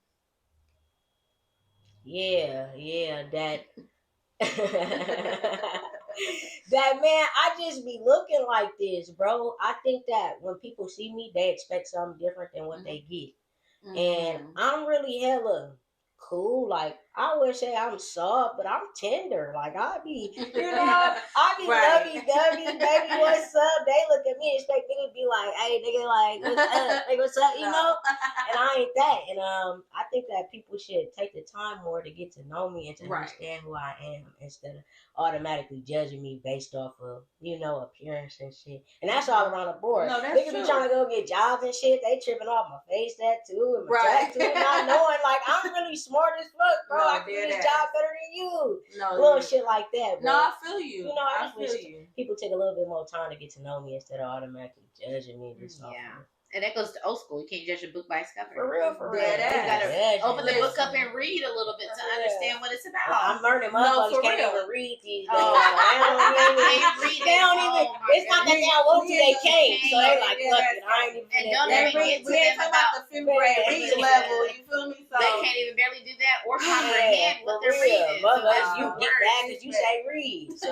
Yeah, that. That man, I just be looking like this, bro. I think that when people see me, they expect something different than what they get. And I'm really hella cool. Like, I would say I'm soft, but I'm tender. Like, I be, I be lovey-dovey, baby, what's up? They look at me and expect me to be like, hey, nigga, like, what's up? Like, what's up, you know? And I ain't that. And I think that people should take the time more to get to know me and to understand who I am instead of automatically judging me based off of, appearance and shit. And that's all around the board. No, that's Niggas true. be trying to go get jobs and shit. They tripping off my face tattoo and my tattoo, not knowing, like, I'm really smart as fuck, bro. I can do this job better than you. Little shit like that, bro. No, I feel you. I just wish people take a little bit more time to get to know me instead of automatically judging me. And that goes to old school. You can't judge a book by its cover. For real. You gotta open the book up and read a little bit to understand what it's about. I'm learning motherfuckers can't even read these days. They don't even. It's not that they don't want to, they can't. So they like, fuck it, I ain't even. And don't even get to them about the 5th grade reading level. You feel me? So they can't even barely do that or comprehend what they're reading. Motherfuckers, you get back because you say read. So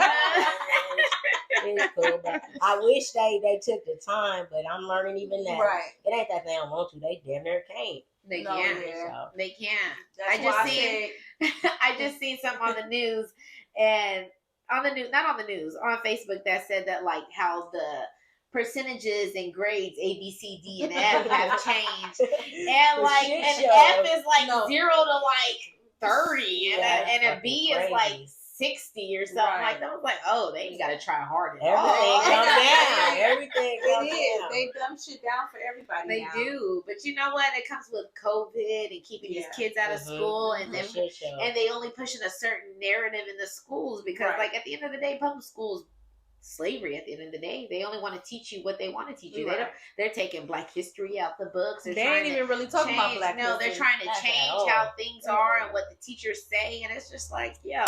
it's cool, but I wish they took the time, but I'm learning even that. It ain't that they don't want to. They damn near can't. They can't. So. They can't. I just seen something on the news and not on the news, on Facebook that said that like how the percentages and grades A, B, C, D, and F have changed. And like an F is like 0 to like 30 and a B is like 60 or something like that. I was like, oh, they got to try harder. Everything comes down. Everything comes down. They dumb shit down for everybody. They do, but you know what? It comes with COVID and keeping these kids out of school, and they only pushing a certain narrative in the schools because, like, at the end of the day, public schools. Slavery at the end of the day. They only want to teach you what they want to teach you. They're taking Black history out the books. They ain't even really talking about Black history. No, they're trying to change how things are and what the teachers say, and it's just like, yo.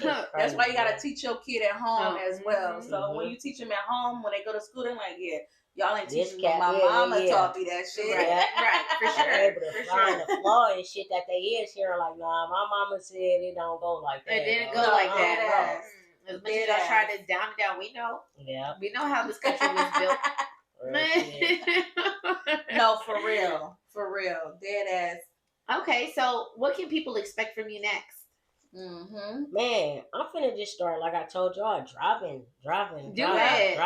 That's why you gotta teach your kid at home as well. So when you teach them at home, when they go to school, they're like, y'all ain't teaching me. My mama taught me that shit. Right, for sure. They're able to find the flaw and shit that they is here. Like, nah, my mama said it don't go like that. It didn't go like that. As much as y'all try to down it down, we know. Yeah. We know how this country was built. No, for real, dead ass. Okay, so what can people expect from you next? Man, I'm finna just start, like I told y'all, dropping. Do it.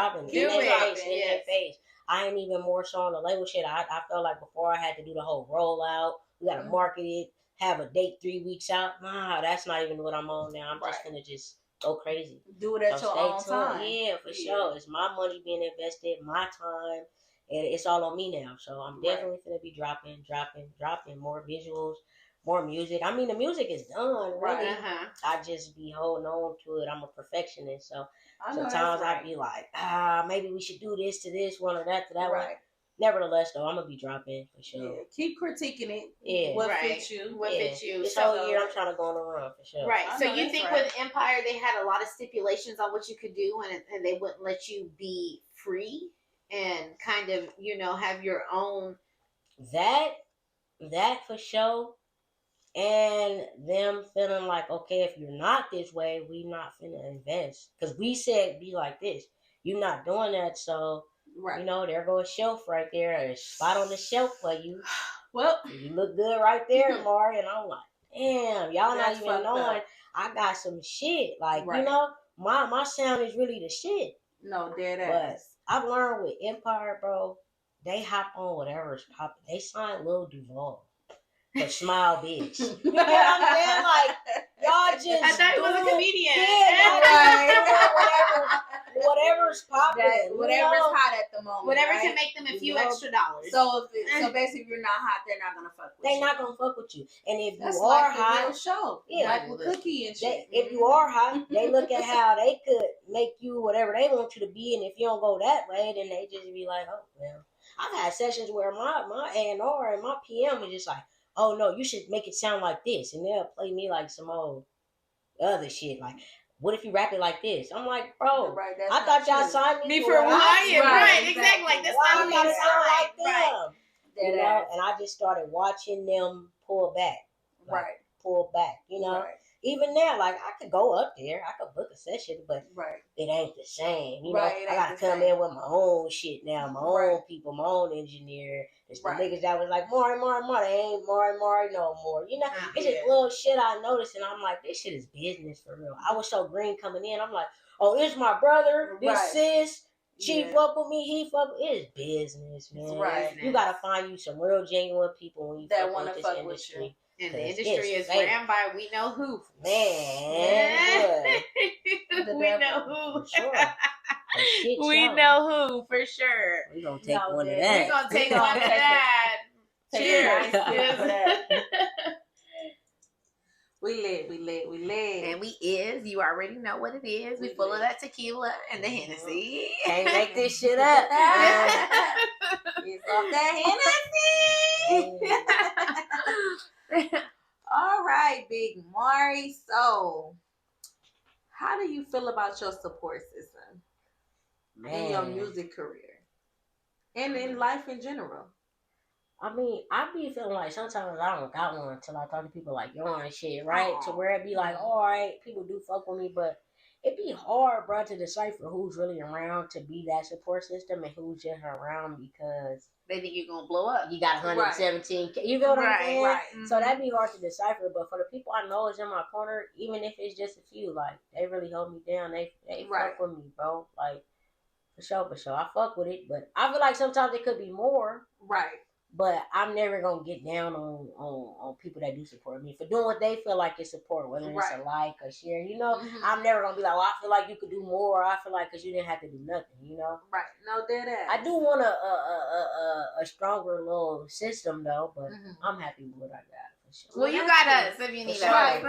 I ain't even more so on the label shit. I felt like before I had to do the whole rollout. We gotta market it, have a date 3 weeks out. Nah, that's not even what I'm on now. I'm just finna just go crazy. Do it at your own time. Yeah, for sure. It's my money being invested, my time, and it's all on me now. So I'm definitely finna be dropping more visuals, more music. I mean, the music is done, really. I just be holding on to it. I'm a perfectionist, so sometimes I be like, maybe we should do this to this one or that to that one. Nevertheless, though, I'm gonna be dropping for sure. Yeah. Keep critiquing it. Yeah. What fits you? What fits you? This whole year, I'm trying to go on a run for sure. Right. So you think with Empire, they had a lot of stipulations on what you could do, and they wouldn't let you be free and kind of, have your own. That for sure. And them feeling like, okay, if you're not this way, we not finna invest. Because we said be like this. You're not doing that, so, there goes a shelf right there. A spot on the shelf for you. Well, you look good right there, Mari. And I'm like, damn, y'all not even knowing I got some shit. Like, my sound is really the shit. No, dead ass. But I've learned with Empire, bro, they hop on whatever's popping. They signed Lil Duval. For Smile Bitch. You know what I'm saying? Like, y'all just. I thought he was a comedian. Yeah, whatever's popping. Whatever's hot at the moment. Whatever can make them a few extra dollars. So basically, if you're not hot, they're not going to fuck with you. They're not going to fuck with you. And if That's you are like hot. The real show. Yeah. Like with Cookie and shit. If you are hot, they look at how they could make you whatever they want you to be. And if you don't go that way, then they just be like, oh, well. I've had sessions where my A&R and my PM is just like, oh no, you should make it sound like this, and they'll play me like some old other shit. Like, what if you rap it like this? I'm like, bro, I thought y'all signed me for Hawaiian, right? Exactly. Like that's why not I gotta sound like them. Right. And I just started watching them pull back, pull back. Even now, like I could go up there, I could book a session, but it ain't the same. I gotta come in with my own shit now, my own people, my own engineer. It's the niggas that was like, Mari, they ain't Mari no more. It's just little shit I noticed, and I'm like, this shit is business for real. I was so green coming in. I'm like, oh, it's my brother, this sis. She fuck with me, he fuck with me. It's business, man. Right. You gotta find you some real genuine people when you that want to fuck with you. And the industry is ran by we know who. Man. We know who. For sure. We know who, for sure. We're going to take one of that. We're going to take one of that. Cheers. We lit. And you already know what it is. We full of that tequila and the Hennessy. Can't make this shit up. It's off that Hennessy. All right, Big Mari. So, how do you feel about your support system in your music career and in life in general? I mean, I be feeling like sometimes I don't got one until I talk to people like you and shit, right? To where it be like, all right, people do fuck with me, but it be hard, bro, to decipher who's really around to be that support system and who's just around because they think you're gonna blow up. You got 117. You feel what I'm saying? Right. So that'd be hard to decipher. But for the people I know is in my corner, even if it's just a few, like they really hold me down. They fuck with me, bro. Like for sure. I fuck with it, but I feel like sometimes it could be more. Right. But I'm never gonna get down on people that do support me for doing what they feel like is support, whether it's a like or share. I'm never gonna be like, well, I feel like you could do more. I feel like because you didn't have to do nothing. Right. No, dead ass. I do want a stronger little system though, but I'm happy with what I got. Sure. Well, you got us if you need us.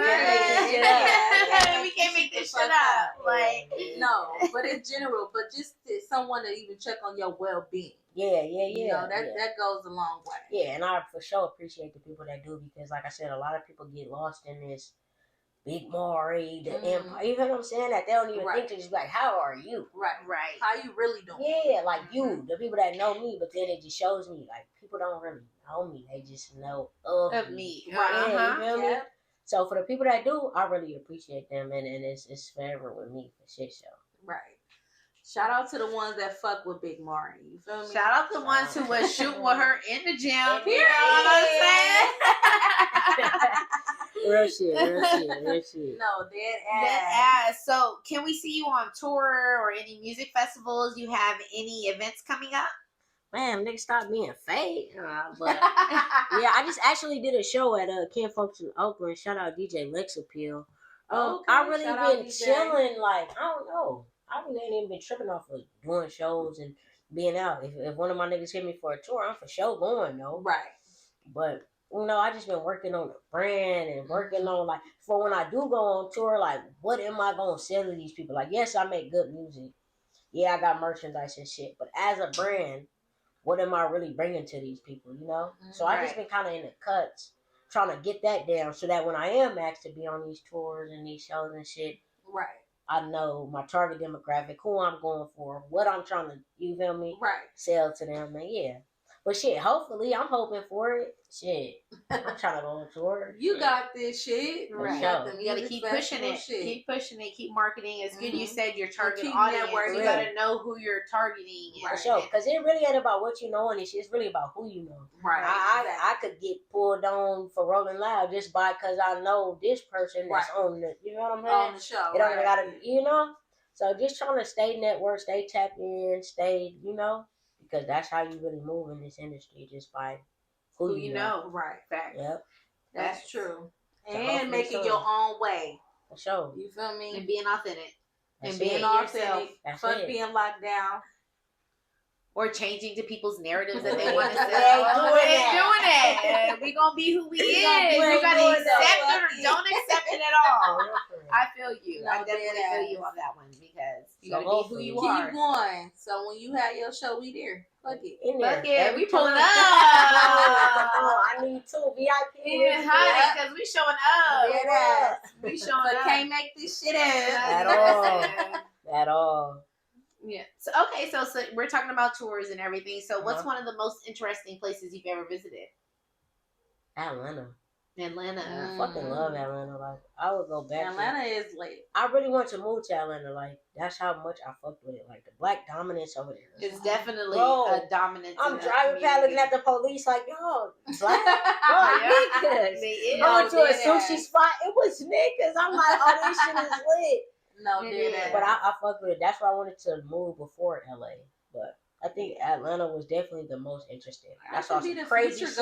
We can't make this shit up. Like no, but in general, but just someone to even check on your well-being. Yeah. That goes a long way. Yeah, and I for sure appreciate the people that do because, like I said, a lot of people get lost in this Big Mari, the Empire. You know what I'm saying? That they don't even think to just be like, how are you? Right. How you really doing? Yeah, like you, the people that know me, but then it just shows me like people don't really know me; they just know of me. Right. Yeah, you feel me? So for the people that do, I really appreciate them, and it's forever with me for shit show. Right. Shout out to the ones that fuck with Big Mari. You feel me? Shout out to the ones who was shooting with her in the gym. You know what I'm saying? Real shit. No, dead ass. So, can we see you on tour or any music festivals? You have any events coming up? Man, nigga, stop being fake. But yeah, I just actually did a show at Ken Folks in Oakland. Shout out DJ Lex Appeal. I really been chilling. Like, I don't know. I really ain't even been tripping off of doing shows and being out. If one of my niggas hit me for a tour, I'm for sure going though. Right. But I just been working on the brand and working on like for when I do go on tour, like what am I gonna sell to these people? Like, yes, I make good music. Yeah, I got merchandise and shit. But as a brand, what am I really bringing to these people? So I just been kind of in the cuts, trying to get that down so that when I am asked to be on these tours and these shows and shit, right, I know my target demographic, who I'm going for, what I'm trying to, you feel me? Right. Sell to them, and yeah. But shit, hopefully, I'm hoping for it. Shit, I'm trying to go on tour. You got this shit. Right. You gotta keep pushing it. Shit. Keep pushing it. Keep marketing. It's good you said your target keep audience. networking. You gotta know who you're targeting. For sure. Because it really ain't about what you know and it's really about who you know. Right. I could get pulled on for Rolling Loud just because I know this person that's on the, you know what I'm saying? On the show. It don't gotta, So just trying to stay networked, stay tapped in, stay, because that's how you really move in this industry, just by who you know. Right. Fact. Yep. That's true. So and making your own way. For sure. You feel me? And being authentic. That's being authentic. Fuck being locked down. Or changing to people's narratives that they want to say. We ain't doing it. We gonna be who we is. You gotta accept it or don't accept it at all. I feel you. I definitely feel you on that one because you gotta be who you are. Keep going. So when you have your show, we there. Fuck it. Fuck it. We pulling up. I need two VIP. Yeah, honey, because we showing up. Yeah. We showing up. Can't make this shit up. At all. Yeah. So we're talking about tours and everything. So what's one of the most interesting places you've ever visited? Atlanta. I fucking love Atlanta. Like, I would go back. Atlanta is lit. I really want to move to Atlanta. Like, that's how much I fucked with it. Like, the black dominance over there. It's definitely a dominance. I'm driving past looking at the police like, yo, black, niggas. Going to a sushi spot, it was niggas. I'm like, oh, this shit is lit. No, but I fucked with it. That's why I wanted to move before LA. But I think Atlanta was definitely the most interesting. That's all some crazy shit.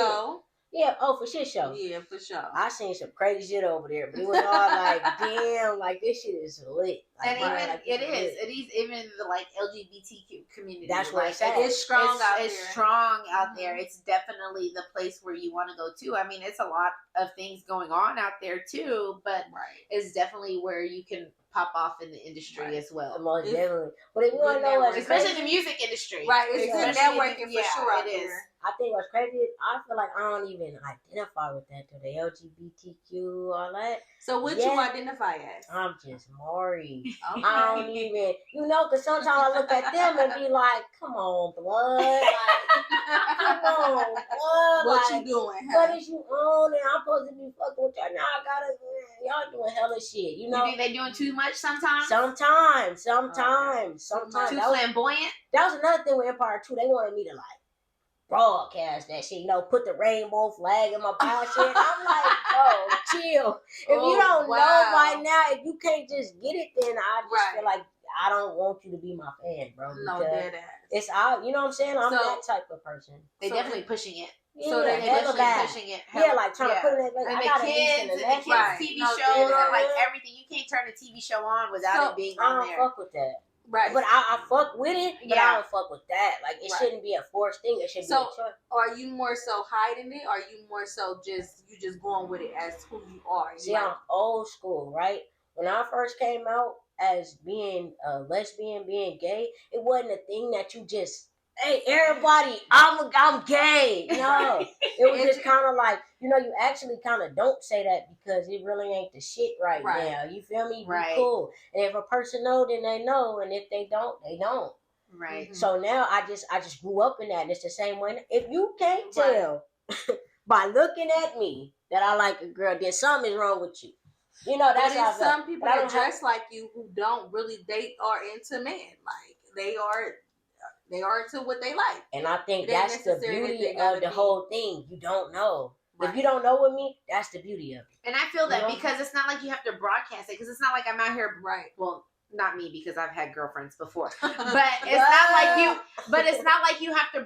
Yeah, for shit show. Yeah, for sure. I seen some crazy shit over there, but it was all like, damn, like this shit is lit. Like, and it is even the like LGBTQ community. That's what like, it's strong out there. It's strong out there. It's definitely the place where you want to go to. I mean, it's a lot of things going on out there too, but it's definitely where you can pop off in the industry as well. Most definitely. But if you want to know what's especially crazy, the music industry. Right, it's good networking for sure out there. I think what's crazy is I feel like I don't even identify with that to the LGBTQ, all that. So what you identify as? I'm just Maury. Okay. I don't even, because sometimes I look at them and be like, come on, blood. Like, come on, blood. What like, you doing? What is you on? And I'm supposed to be fucking with y'all. Now I gotta, y'all doing hella shit. You think they doing too much sometimes? Sometimes. Too flamboyant? That was another thing with Empire 2. They wanted me to like broadcast that shit, put the rainbow flag in my pocket. I'm like, chill. If you don't know by now, if you can't just get it, then I just feel like I don't want you to be my fan, bro. No, dead ass. It's out. You know what I'm saying? I'm that type of person. They definitely pushing it. Yeah, so they're pushing it. Yeah, like trying to put it in. And the kids TV shows and like everything. You can't turn a TV show on without it being on there. I don't fuck with that. Right. But I fuck with it, but I don't fuck with that. Like, it shouldn't be a forced thing. It should be a choice. Are you more so hiding it, or are you more so just going with it as who you are? See, I'm old school, right? When I first came out as being a lesbian, being gay, it wasn't a thing that you just, hey, everybody, I'm gay. No. It was just kind of like, you actually kind of don't say that because it really ain't the shit right now. You feel me? Be cool. And if a person know, then they know. And if they don't, they don't. Right. So now I just grew up in that. And it's the same way. If you can't tell by looking at me that I like a girl, then something is wrong with you. That's how some people that dress like you who don't really date or into men. they are into what they like. And I think that's the beauty of the whole thing. You don't know. Right. If you don't know with me, that's the beauty of it. And I feel that because it's not like you have to broadcast it. Because it's not like I'm out here, right? Well, not me, because I've had girlfriends before. But it's not like you. But it's not like you have to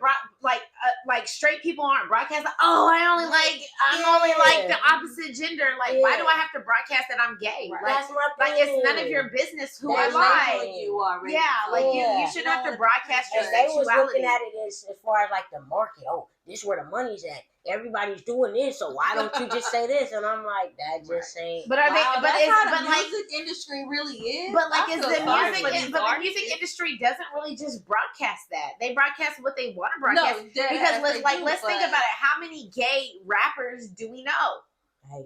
like straight people aren't broadcast. I'm only like the opposite gender. Like, why do I have to broadcast that I'm gay? Right. Like, that's my thing. Like, it's none of your business who I like. You already. Yeah, like you shouldn't have to broadcast your sexuality. They was looking at it as far as like the market. Oh, this is where the money's at. Everybody's doing this, so why don't you just say this? And I'm like, that just ain't. But are they? But that's how the music industry really is. But like, is the music? But the music industry doesn't really just broadcast that. They broadcast what they want to broadcast. No, because let's think about it. How many gay rappers do we know? Hey.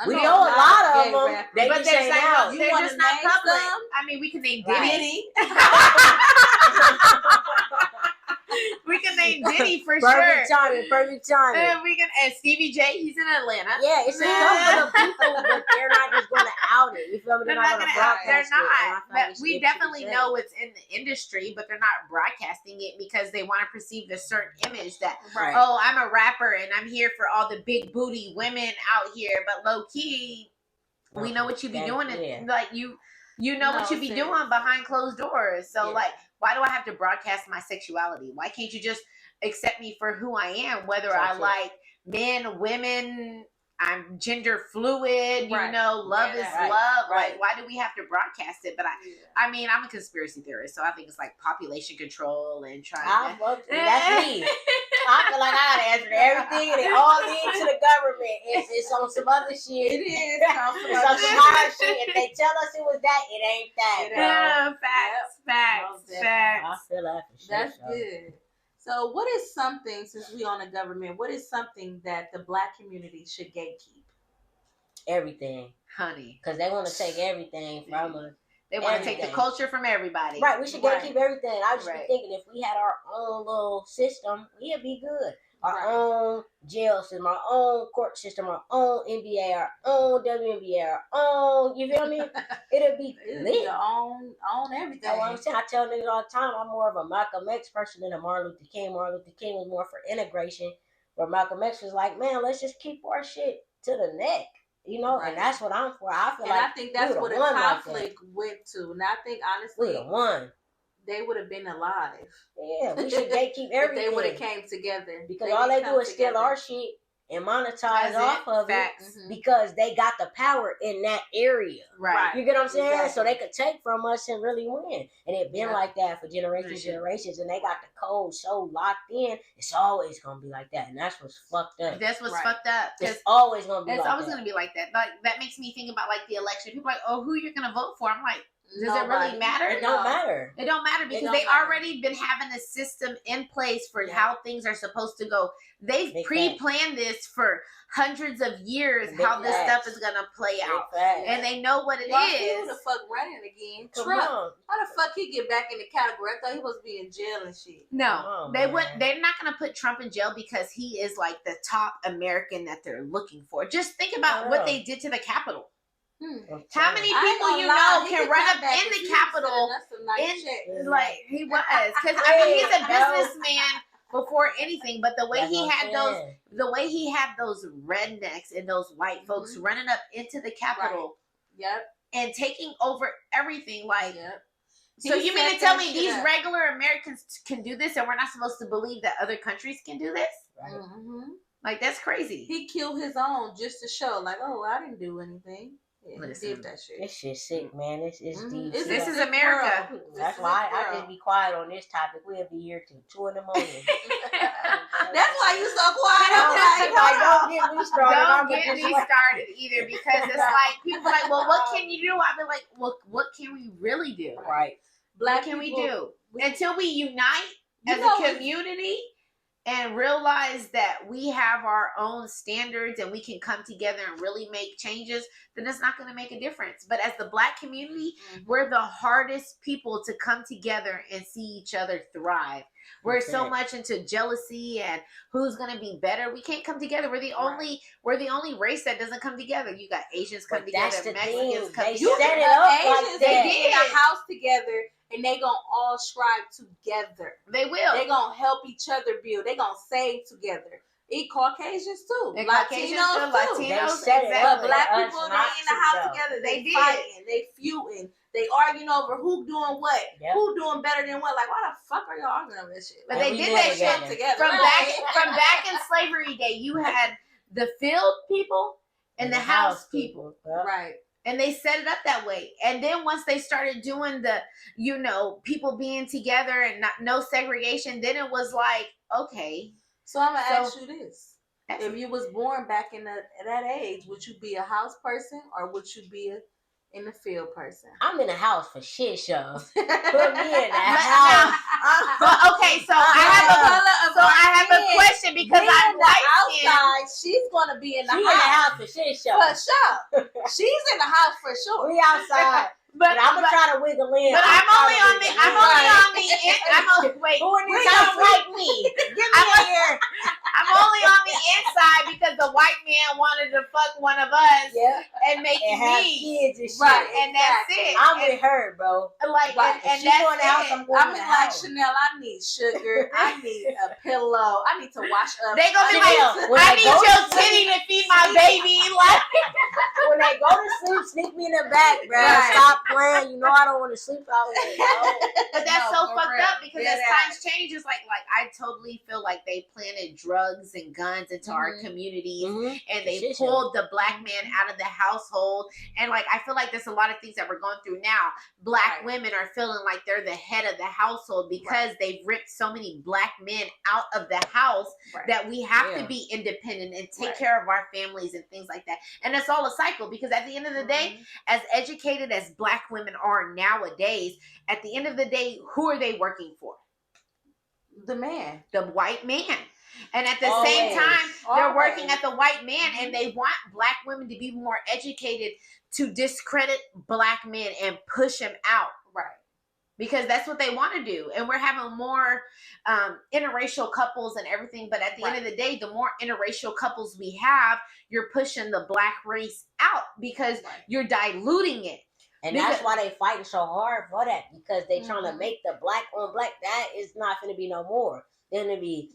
We know a lot of them. But they're just not public. I mean, we can name Diddy. We can name Diddy for sure. Perfect timing. We can, and Stevie J, he's in Atlanta. Yeah, it's a couple of people, but they're not just going to out it. You feel me? They're not going to broadcast it. They're not. But we definitely know it's in the industry, but they're not broadcasting it because they want to perceive a certain image that, oh, I'm a rapper and I'm here for all the big booty women out here. But low key, we know what you be doing. Like you know what you be doing behind closed doors. So like, why do I have to broadcast my sexuality? Why can't you just accept me for who I am? Whether I like men, women, I'm gender fluid, you know, love is love. Like, why do we have to broadcast it? But I mean, I'm a conspiracy theorist, so I think it's like population control and trying that's me. I feel like I gotta answer to everything, and it all leads to the government. It's on some other shit. It is. It's on some hard shit. If they tell us it was that, it ain't that. Facts. I feel that for sure. That's good. So what is something, since we on the government, what is something that the Black community should gatekeep? Everything. Honey. Because they want to take everything from us. They want to take the culture from everybody. Right, we should gatekeep everything. I was just thinking if we had our own little system, we'd be good. Our own jail system, our own court system, our own NBA, our own WNBA, our own, you feel me? It'll be lit. Your own everything. That's what I'm saying. I tell niggas all the time, I'm more of a Malcolm X person than a Martin Luther King. Martin Luther King was more for integration, where Malcolm X was like, man, let's just keep our shit to the neck. You know, and that's what I'm for. I feel I think that's what the conflict went to. And I think, honestly, they would have been alive. Yeah, we should gatekeep everything. If they would have came together. Because all they do is steal our shit and monetize off of it because they got the power in that area. Right. You get what I'm saying? Exactly. So they could take from us and really win. And it's been like that for generations. And they got the code so locked in. It's always going to be like that. And that's what's fucked up. That's what's fucked up. It's always going to be like that. It's always going to be like that. Like, that makes me think about like the election. People are like, oh, who you're going to vote for? I'm like, does it really matter? It don't matter. It don't matter because they already been having a system in place for how things are supposed to go. They've pre-planned this for hundreds of years, how this stuff is going to play out. And they know what it is. Who the fuck running again? Trump. How the fuck he get back in the category? I thought he was being in jail and shit. No, they're not going to put Trump in jail because he is like the top American that they're looking for. Just think about what they did to the Capitol. How many people you know can run up in the Capitol? Like he was, because I mean he's a businessman before anything. But the way he had those rednecks and those white folks running up into the Capitol, and taking over everything, like. So you mean to tell me these regular Americans can do this, and we're not supposed to believe that other countries can do this? Right. Like that's crazy. He killed his own just to show, like, oh, I didn't do anything. Listen, that shit. This shit sick, man. It's deep. This is America. That's why I just be quiet on this topic. We'll be here till 2 a.m. That's why you so quiet. Don't get me started. Don't get me started either, because it's like people are like, well, what can you do? I've been like, well, what can we really do? Right. What can we do until we unite as a community? And realize that we have our own standards and we can come together and really make changes, then it's not going to make a difference. But as the Black community, we're the hardest people to come together and see each other thrive. We're so much into jealousy and who's going to be better. We can't come together. We're the only race that doesn't come together. You got Asians come together, Mexicans come together. Asians get a house together and they gonna all strive together. They will. They gonna help each other build. They gonna save together. Caucasians too. And Latinos too. Exactly. But black people, they in the house together. They fighting. They feuding. They arguing over who doing what. Yep. Who doing better than what. Like, why the fuck are y'all arguing over this shit? But they did that shit together. From back in slavery day, you had the field people and the house people. Yep. Right. And they set it up that way. And then once they started doing the, people being together and no segregation, then it was like, okay. So I'm going to ask you this. If you was born back in that age, would you be a house person or would you be in the field person? I'm in the house for shit shows. Put me in the house. Okay, so I have a question because I'm outside. She's gonna be in the house for shit shows. For sure. She's in the house for sure. We outside. But I'm gonna try to wiggle in. But I'm only on the wait. Who in this house like me? Get me in here. I'm only on the inside because the white man wanted to fuck one of us and make and have kids and shit. Right, and that's it. I'm with her, bro. Like, and she's going to the house. I'm going to the like house. Chanel. I need sugar. I need a pillow. I need to wash up. They gonna be like, I need your titty to feed my baby. Like when they go to sleep, sneak me in the back, bro. Right. Stop playing. You know I don't want to sleep out there. But that's so fucked up because as times change, it's like I totally feel like they planted drugs and guns into our communities, and they pulled the black man out of the household. And like I feel like there's a lot of things that we're going through now. Black women are feeling like they're the head of the household because they've ripped so many black men out of the house that we have to be independent and take care of our families and things like that. And it's all a cycle because at the end of the day, as educated as black women are nowadays, at the end of the day, who are they working for? The man. The white man. And at the same time, they're working at the white man and they want black women to be more educated to discredit black men and push them out. Right. Because that's what they want to do. And we're having more interracial couples and everything. But at the end of the day, the more interracial couples we have, you're pushing the black race out because you're diluting it. And that's why they fighting so hard for that, because they trying to make the black on black. That is not going to be no more. They're going to be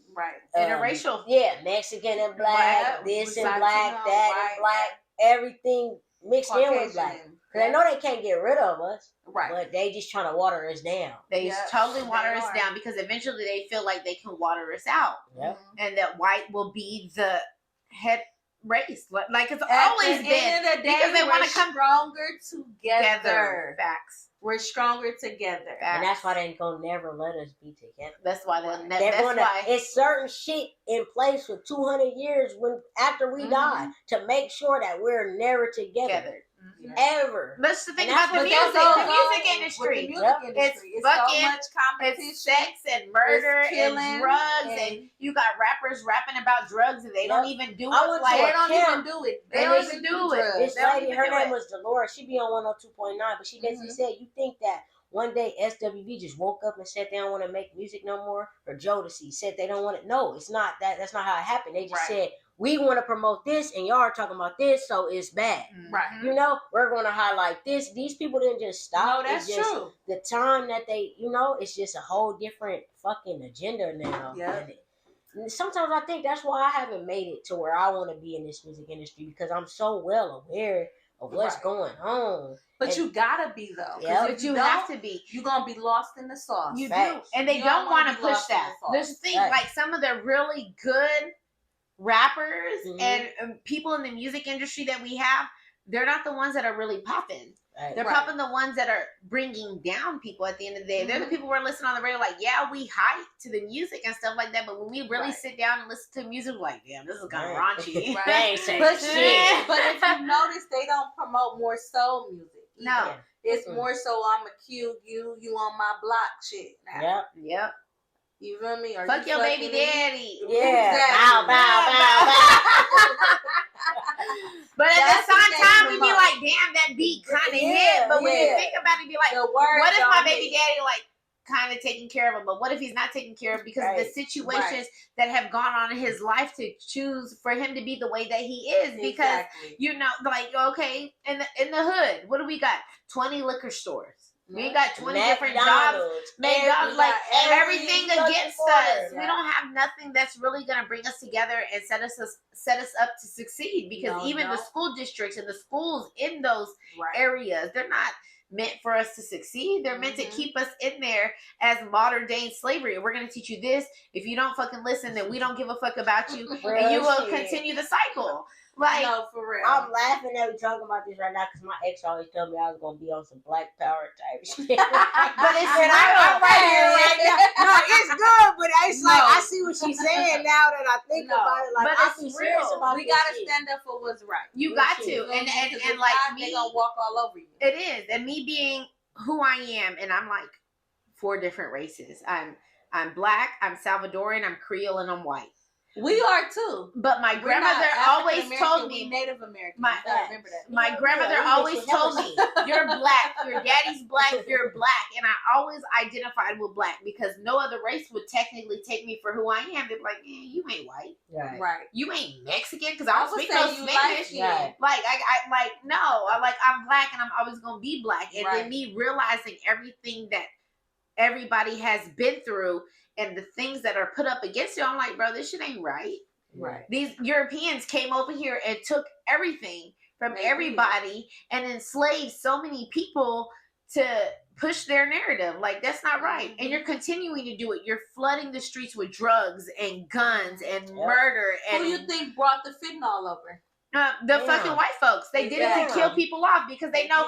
interracial. Yeah, Mexican and black, this and black, that and black, everything mixed in with black. Because they know they can't get rid of us, but they just trying to water us down. They totally water us down because eventually they feel like they can water us out. Yep. And that white will be the head race, like it's always been, because they want to come stronger together. Facts. We're stronger together, and that's why they gonna never let us be together. That's why it's certain shit in place for 200 years after we die to make sure that we're never together. Ever. Let's think about the music industry. It's fucking, so much competition, it's sex and murder and drugs, and you got rappers rapping about drugs and they don't even do it. Like they don't even do it. They don't even do it. This lady, her name was Dolores. She be on 102.9, but she basically said, "You think that one day SWV just woke up and said they don't want to make music no more, or Jodeci said they don't want it? No, it's not that. That's not how it happened. They just said." We want to promote this, and y'all are talking about this, so it's bad. Right. You know, we're going to highlight this. These people didn't just stop. No, that's true. The time that they, it's just a whole different fucking agenda now. Yeah. And sometimes I think that's why I haven't made it to where I want to be in this music industry, because I'm so well aware of what's going on. But you gotta be, though. But you have to be. You're going to be lost in the sauce. You do. And they don't want to push that. There's things like some of the really good rappers and people in the music industry that we have, they're not the ones that are really popping. Right. They're popping the ones that are bringing down people at the end of the day. They're the people who are listening on the radio like, yeah, we hype to the music and stuff like that, but when we really sit down and listen to music, we're like, damn, this is kind of raunchy. But if you notice, they don't promote more soul music either. No. It's more so I'm a cue, you on my block shit now. Yep. You feel me? Or fuck your baby daddy. Yeah. Bow, bow, bow, bow. But at the same time, we be like, damn, that beat kind of hit. But when you think about it, be like, what if my baby daddy, like, kind of taking care of him? But what if he's not taking care of him because of the situations that have gone on in his life to choose for him to be the way that he is? Because, like, okay, in the hood, what do we got? 20 liquor stores. We ain't got 20 different jobs. McDonald's, like everything against us. We don't have nothing that's really gonna bring us together and set us up to succeed. Because even the school districts and the schools in those areas, they're not meant for us to succeed. They're meant to keep us in there as modern day slavery. We're gonna teach you this. If you don't fucking listen, then we don't give a fuck about you, and you will continue the cycle. Like, no, for real. I'm laughing at you talking about this right now because my ex always told me I was gonna be on some Black Power type shit. But it's I'm right here right now. No, it's good, but it's like I see what she's saying now that I think about it. Like, but I be serious about we gotta stand up for what's right. You got to, and like me, they gonna walk all over you. It is, and me being who I am, and I'm like 4 different races. I'm Black, I'm Salvadoran, I'm Creole, and I'm white. We are too. But my grandmother always told me, Native American. Remember that. My grandmother always told me, you're Black, your daddy's Black, you're Black. And I always identified with Black because no other race would technically take me for who I am. They'd be like, you ain't white. Right. You ain't Mexican because I don't speak no Spanish. Like, I'm Black and I'm always going to be Black. And then me realizing everything that everybody has been through and the things that are put up against you, I'm like, bro, this shit ain't right. Right. These Europeans came over here and took everything from everybody and enslaved so many people to push their narrative. Like, that's not right. And you're continuing to do it. You're flooding the streets with drugs and guns and murder. And who you think brought the fentanyl over? The fucking white folks. They did it to kill people off because they know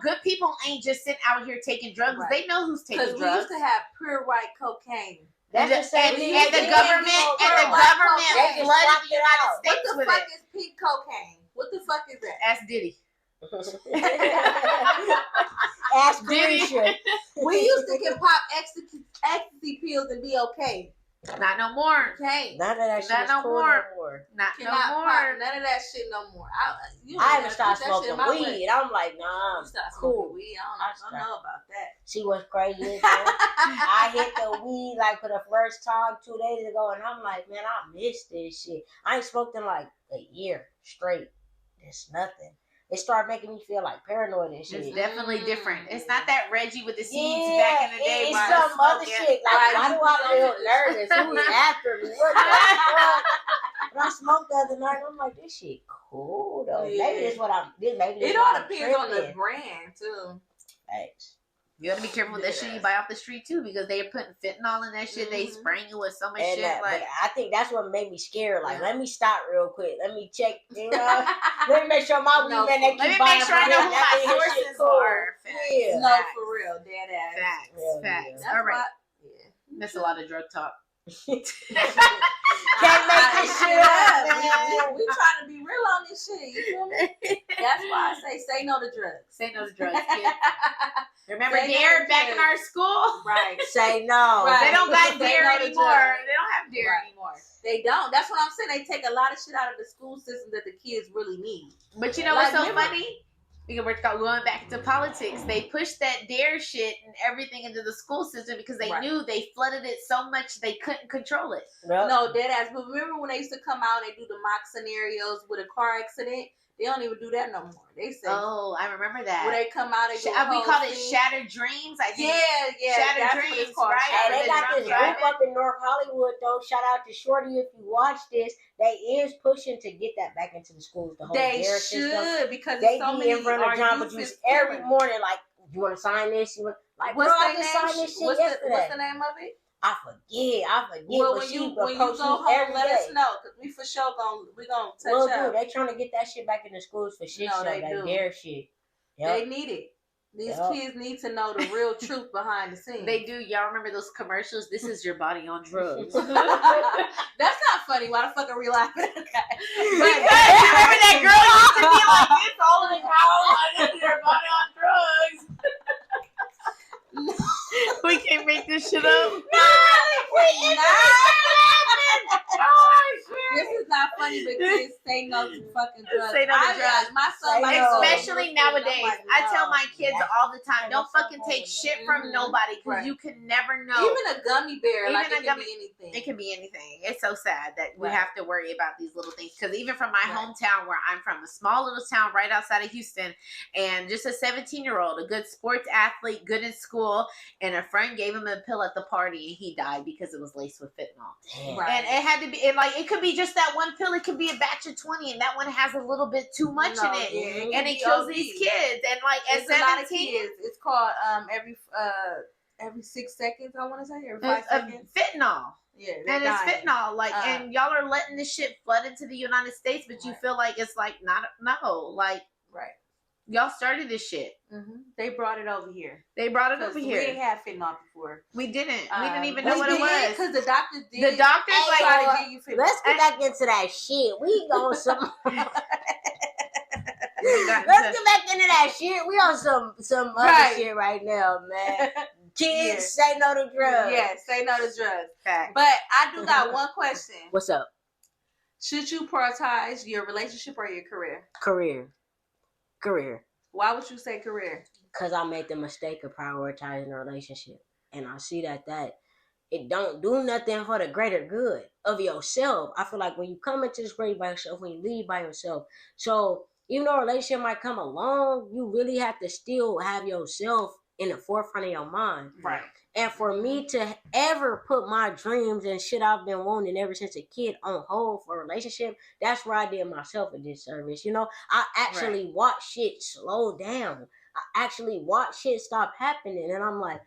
good people ain't just sitting out here taking drugs. They know who's taking drugs. Because we used to have pure white cocaine. That's the same thing. And the government flooded the United States with it. What the fuck is pink cocaine? What the fuck is that? Ask Diddy. Ask Diddy. We used to get pop ecstasy pills and be okay. Not no more. Okay. None of that shit no cool more. no more. Not no Pop more. none of that shit no more. I haven't started smoking weed. I'm like, nah, cool. Weed. I don't know about that. See what's crazy is, I hit the weed like for the first time 2 days ago, and I'm like, man, I miss this shit. I ain't smoked in like a year straight. It's nothing. It started making me feel like paranoid and shit. It's definitely different. It's not that Reggie with the seeds back in the day. It's some other shit. Like, why do I feel nervous? Who's after me? What the fuck? But I smoked the other night, and I'm like, this shit cool though. Yeah. Maybe this what I'm. Maybe it all depends on the brand too. Thanks. You gotta be careful with that shit you buy off the street too, because they're putting fentanyl in that shit. They spraying you with so much shit. Like, I think that's what made me scared. Like, let me stop real quick. Let me check. You know, let me make sure my weed man they keep buying. Let me make sure I know who my sources are. Yeah. No, for real, dead ass. Facts. All right. That's a lot of drug talk. Can't make this shit up, man. We trying to be real on this shit. You feel me? That's why I say no to drugs. Say no to drugs, kid. Remember DARE back in our school? Right. Say no. Right. They don't got DARE anymore. They don't have DARE anymore. They don't. That's what I'm saying. They take a lot of shit out of the school system that the kids really need. But you know what's so funny? Because we're going back to politics. They pushed that DARE shit and everything into the school system because they knew they flooded it so much they couldn't control it. No, dead ass. But remember when they used to come out and they do the mock scenarios with a car accident? They don't even do that no more. They say, "Oh, I remember that." When they come out and we call it Shattered Dreams. I think. Yeah, Shattered Dreams, right? Hey, they got this group up in North Hollywood though. Shout out to Shorty if you watch this. They is pushing to get that back into the schools. The whole they DARE should system. because they so be many in front of Jamba Juice every morning. Like, you want to sign this? You want like, what's bro, I just signed this shit yesterday. What's the name of it? I forget. Well, but when she you go home, let us know because we for sure we gonna touch up. They trying to get that shit back in the schools for shit. No, they that do. DARE shit. Yep. They need it. These kids need to know the real truth behind the scenes. They do. Y'all remember those commercials? This is your body on drugs. That's not funny. Why the fuck are we laughing at that? Because you remember that girl used to be like this all in the house. This is your body on drugs. We can't make this shit up. This is not funny, but kids say no to fucking drugs. Say no to drugs. My son, especially nowadays. Like, no. I tell my kids all the time, don't fucking take shit from nobody because you can never know. Even a gummy bear, even like it can be anything. It can be anything. It's so sad that we have to worry about these little things. Because even from my hometown, where I'm from, a small little town right outside of Houston, and just a 17-year-old, a good sports athlete, good in school, and a friend gave him a pill at the party, and he died because it was laced with fentanyl. And it had to be, it could be just that one pill. It could be a batch of 20, and that one has a little bit too much in it, and it kills these kids. And like at 17, a lot of kids. It's called every 6 seconds. I want to say every 5 seconds. Fentanyl. Yeah, and it's fentanyl. Like, and y'all are letting this shit flood into the United States, but you feel like it's like like y'all started this shit. They brought it over here. We didn't have fentanyl before. We didn't even know what it was because the doctors did. The doctors try to give you fentanyl. Let's get back into that shit. We going some. Let's get back into that shit. We on some other shit right now, man. Kids, say no to drugs. Yeah, say no to drugs. Fact. But I do got one question. What's up? Should you prioritize your relationship or your career? Career. Why would you say career? Because I made the mistake of prioritizing a relationship. And I see that it don't do nothing for the greater good of yourself. I feel like when you come into this world by yourself, when you leave by yourself. So even though a relationship might come along, you really have to still have yourself in the forefront of your mind. Right. And for me to ever put my dreams and shit I've been wanting ever since a kid on hold for a relationship, that's where I did myself a disservice. You know, I actually watched shit slow down. I actually watched shit stop happening. And I'm like,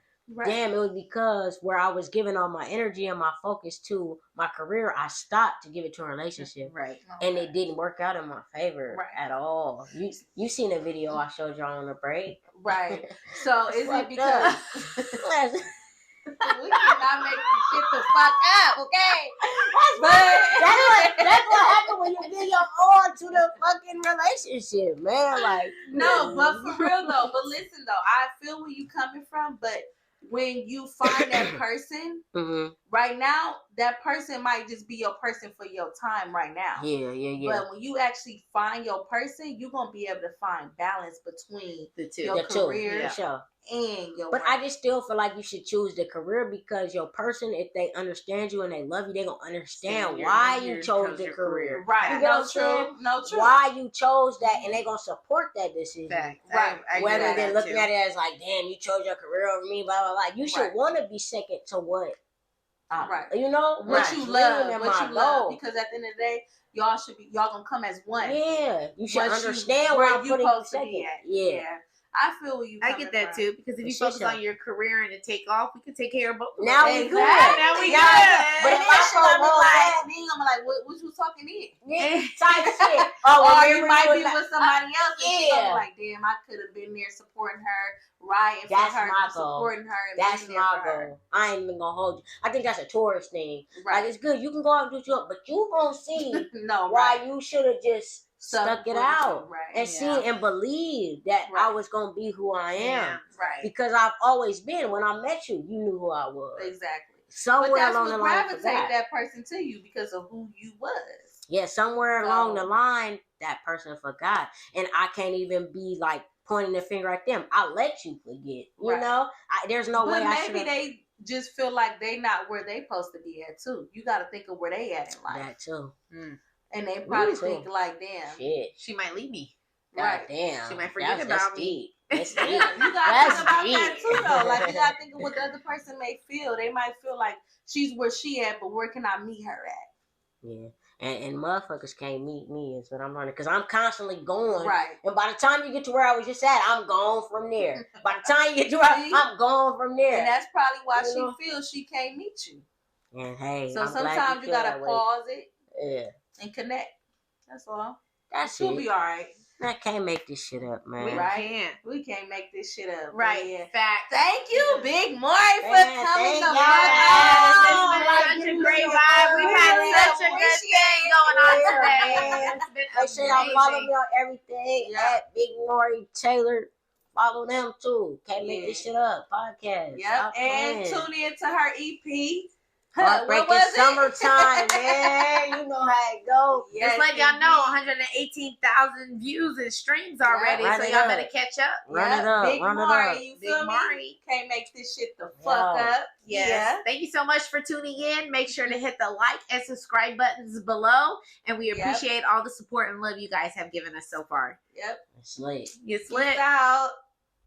damn, it was because where I was giving all my energy and my focus to my career, I stopped to give it to a relationship. Right. And it didn't work out in my favor at all. You seen a video I showed y'all on the break. Right. So is it because we cannot make this shit the fuck up, okay? That's what happened when you give your all to the fucking relationship, man. Like, no, but for real though. But listen though, I feel where you coming from, but when you find that person, right now, that person might just be your person for your time right now. Yeah. But when you actually find your person, you're going to be able to find balance between your career and your But work. I just still feel like you should choose the career because your person, if they understand you and they love you, they're going to understand why you chose the career. Right. You get what I'm saying? No, true. Why you chose that, and they're going to support that decision. Fact. Right. Rather than looking too. at it as like, damn, you chose your career over me, blah, blah, blah. You should want to be second to what? You know? What you love. Because at the end of the day, y'all gonna come as one. Yeah. You should understand where I'm putting you second. Yeah. I feel where you I get that too, because if you focus on your career and it take off, we can take care of both. Now we good. Now we good. But if I I'm like, what you talking in? Yeah, type shit. Or you might be with somebody else. And like, damn, I could have been there supporting her, riding for her, supporting her. And that's my goal. I ain't even gonna hold you. I think that's a tourist thing. Like, it's good. You can go out and do your, but you gonna see why you should have just stuck it out and see and believe that I was gonna be who I am. Because I've always been. When I met you, you knew who I was. Exactly. Somewhere along the line, gravitate that person to you because of who you was. Yeah, somewhere along the line, that person forgot, and I can't even be like pointing the finger at them. I let you forget. You know, there's no way. Maybe they just feel like they not where they supposed to be at too. You got to think of where they at in life. That too. And they probably think like, damn, shit, she might leave me. God damn, she might forget about me. That's deep. You gotta think about that too, though. Like, you gotta think of what the other person may feel. They might feel like she's where she at, but where can I meet her at? Yeah. And motherfuckers can't meet me is what I'm learning. Because I'm constantly going. Right. And by the time you get to where I was just at, I'm gone from there. By the time you get to where I'm gone from there. And that's probably why she feels she can't meet you. And hey, so sometimes you gotta pause it. Yeah. And connect. That's all. She'll be all right. I can't make this shit up, man. We can't make this shit up. Right. Yeah. Fact. Thank you, Big Maury, for coming to It's been such a great vibe. We had such a good thing going on today. It's been Make sure y'all follow me on everything at Big Maury Taylor. Follow them too. Can't make this shit up. Podcast. Yep. And tune in to her EP. Heartbreaking Summertime, man. You know how like, go. Just let y'all know, 118,000 views and streams already, so y'all better catch up. Run it up. Big Mari, you feel Big Mari. me? Can't make this shit the fuck up. Yes. Yeah. Thank you so much for tuning in. Make sure to hit the like and subscribe buttons below. And we appreciate all the support and love you guys have given us so far. Yep. It's lit. It's lit. Peace out.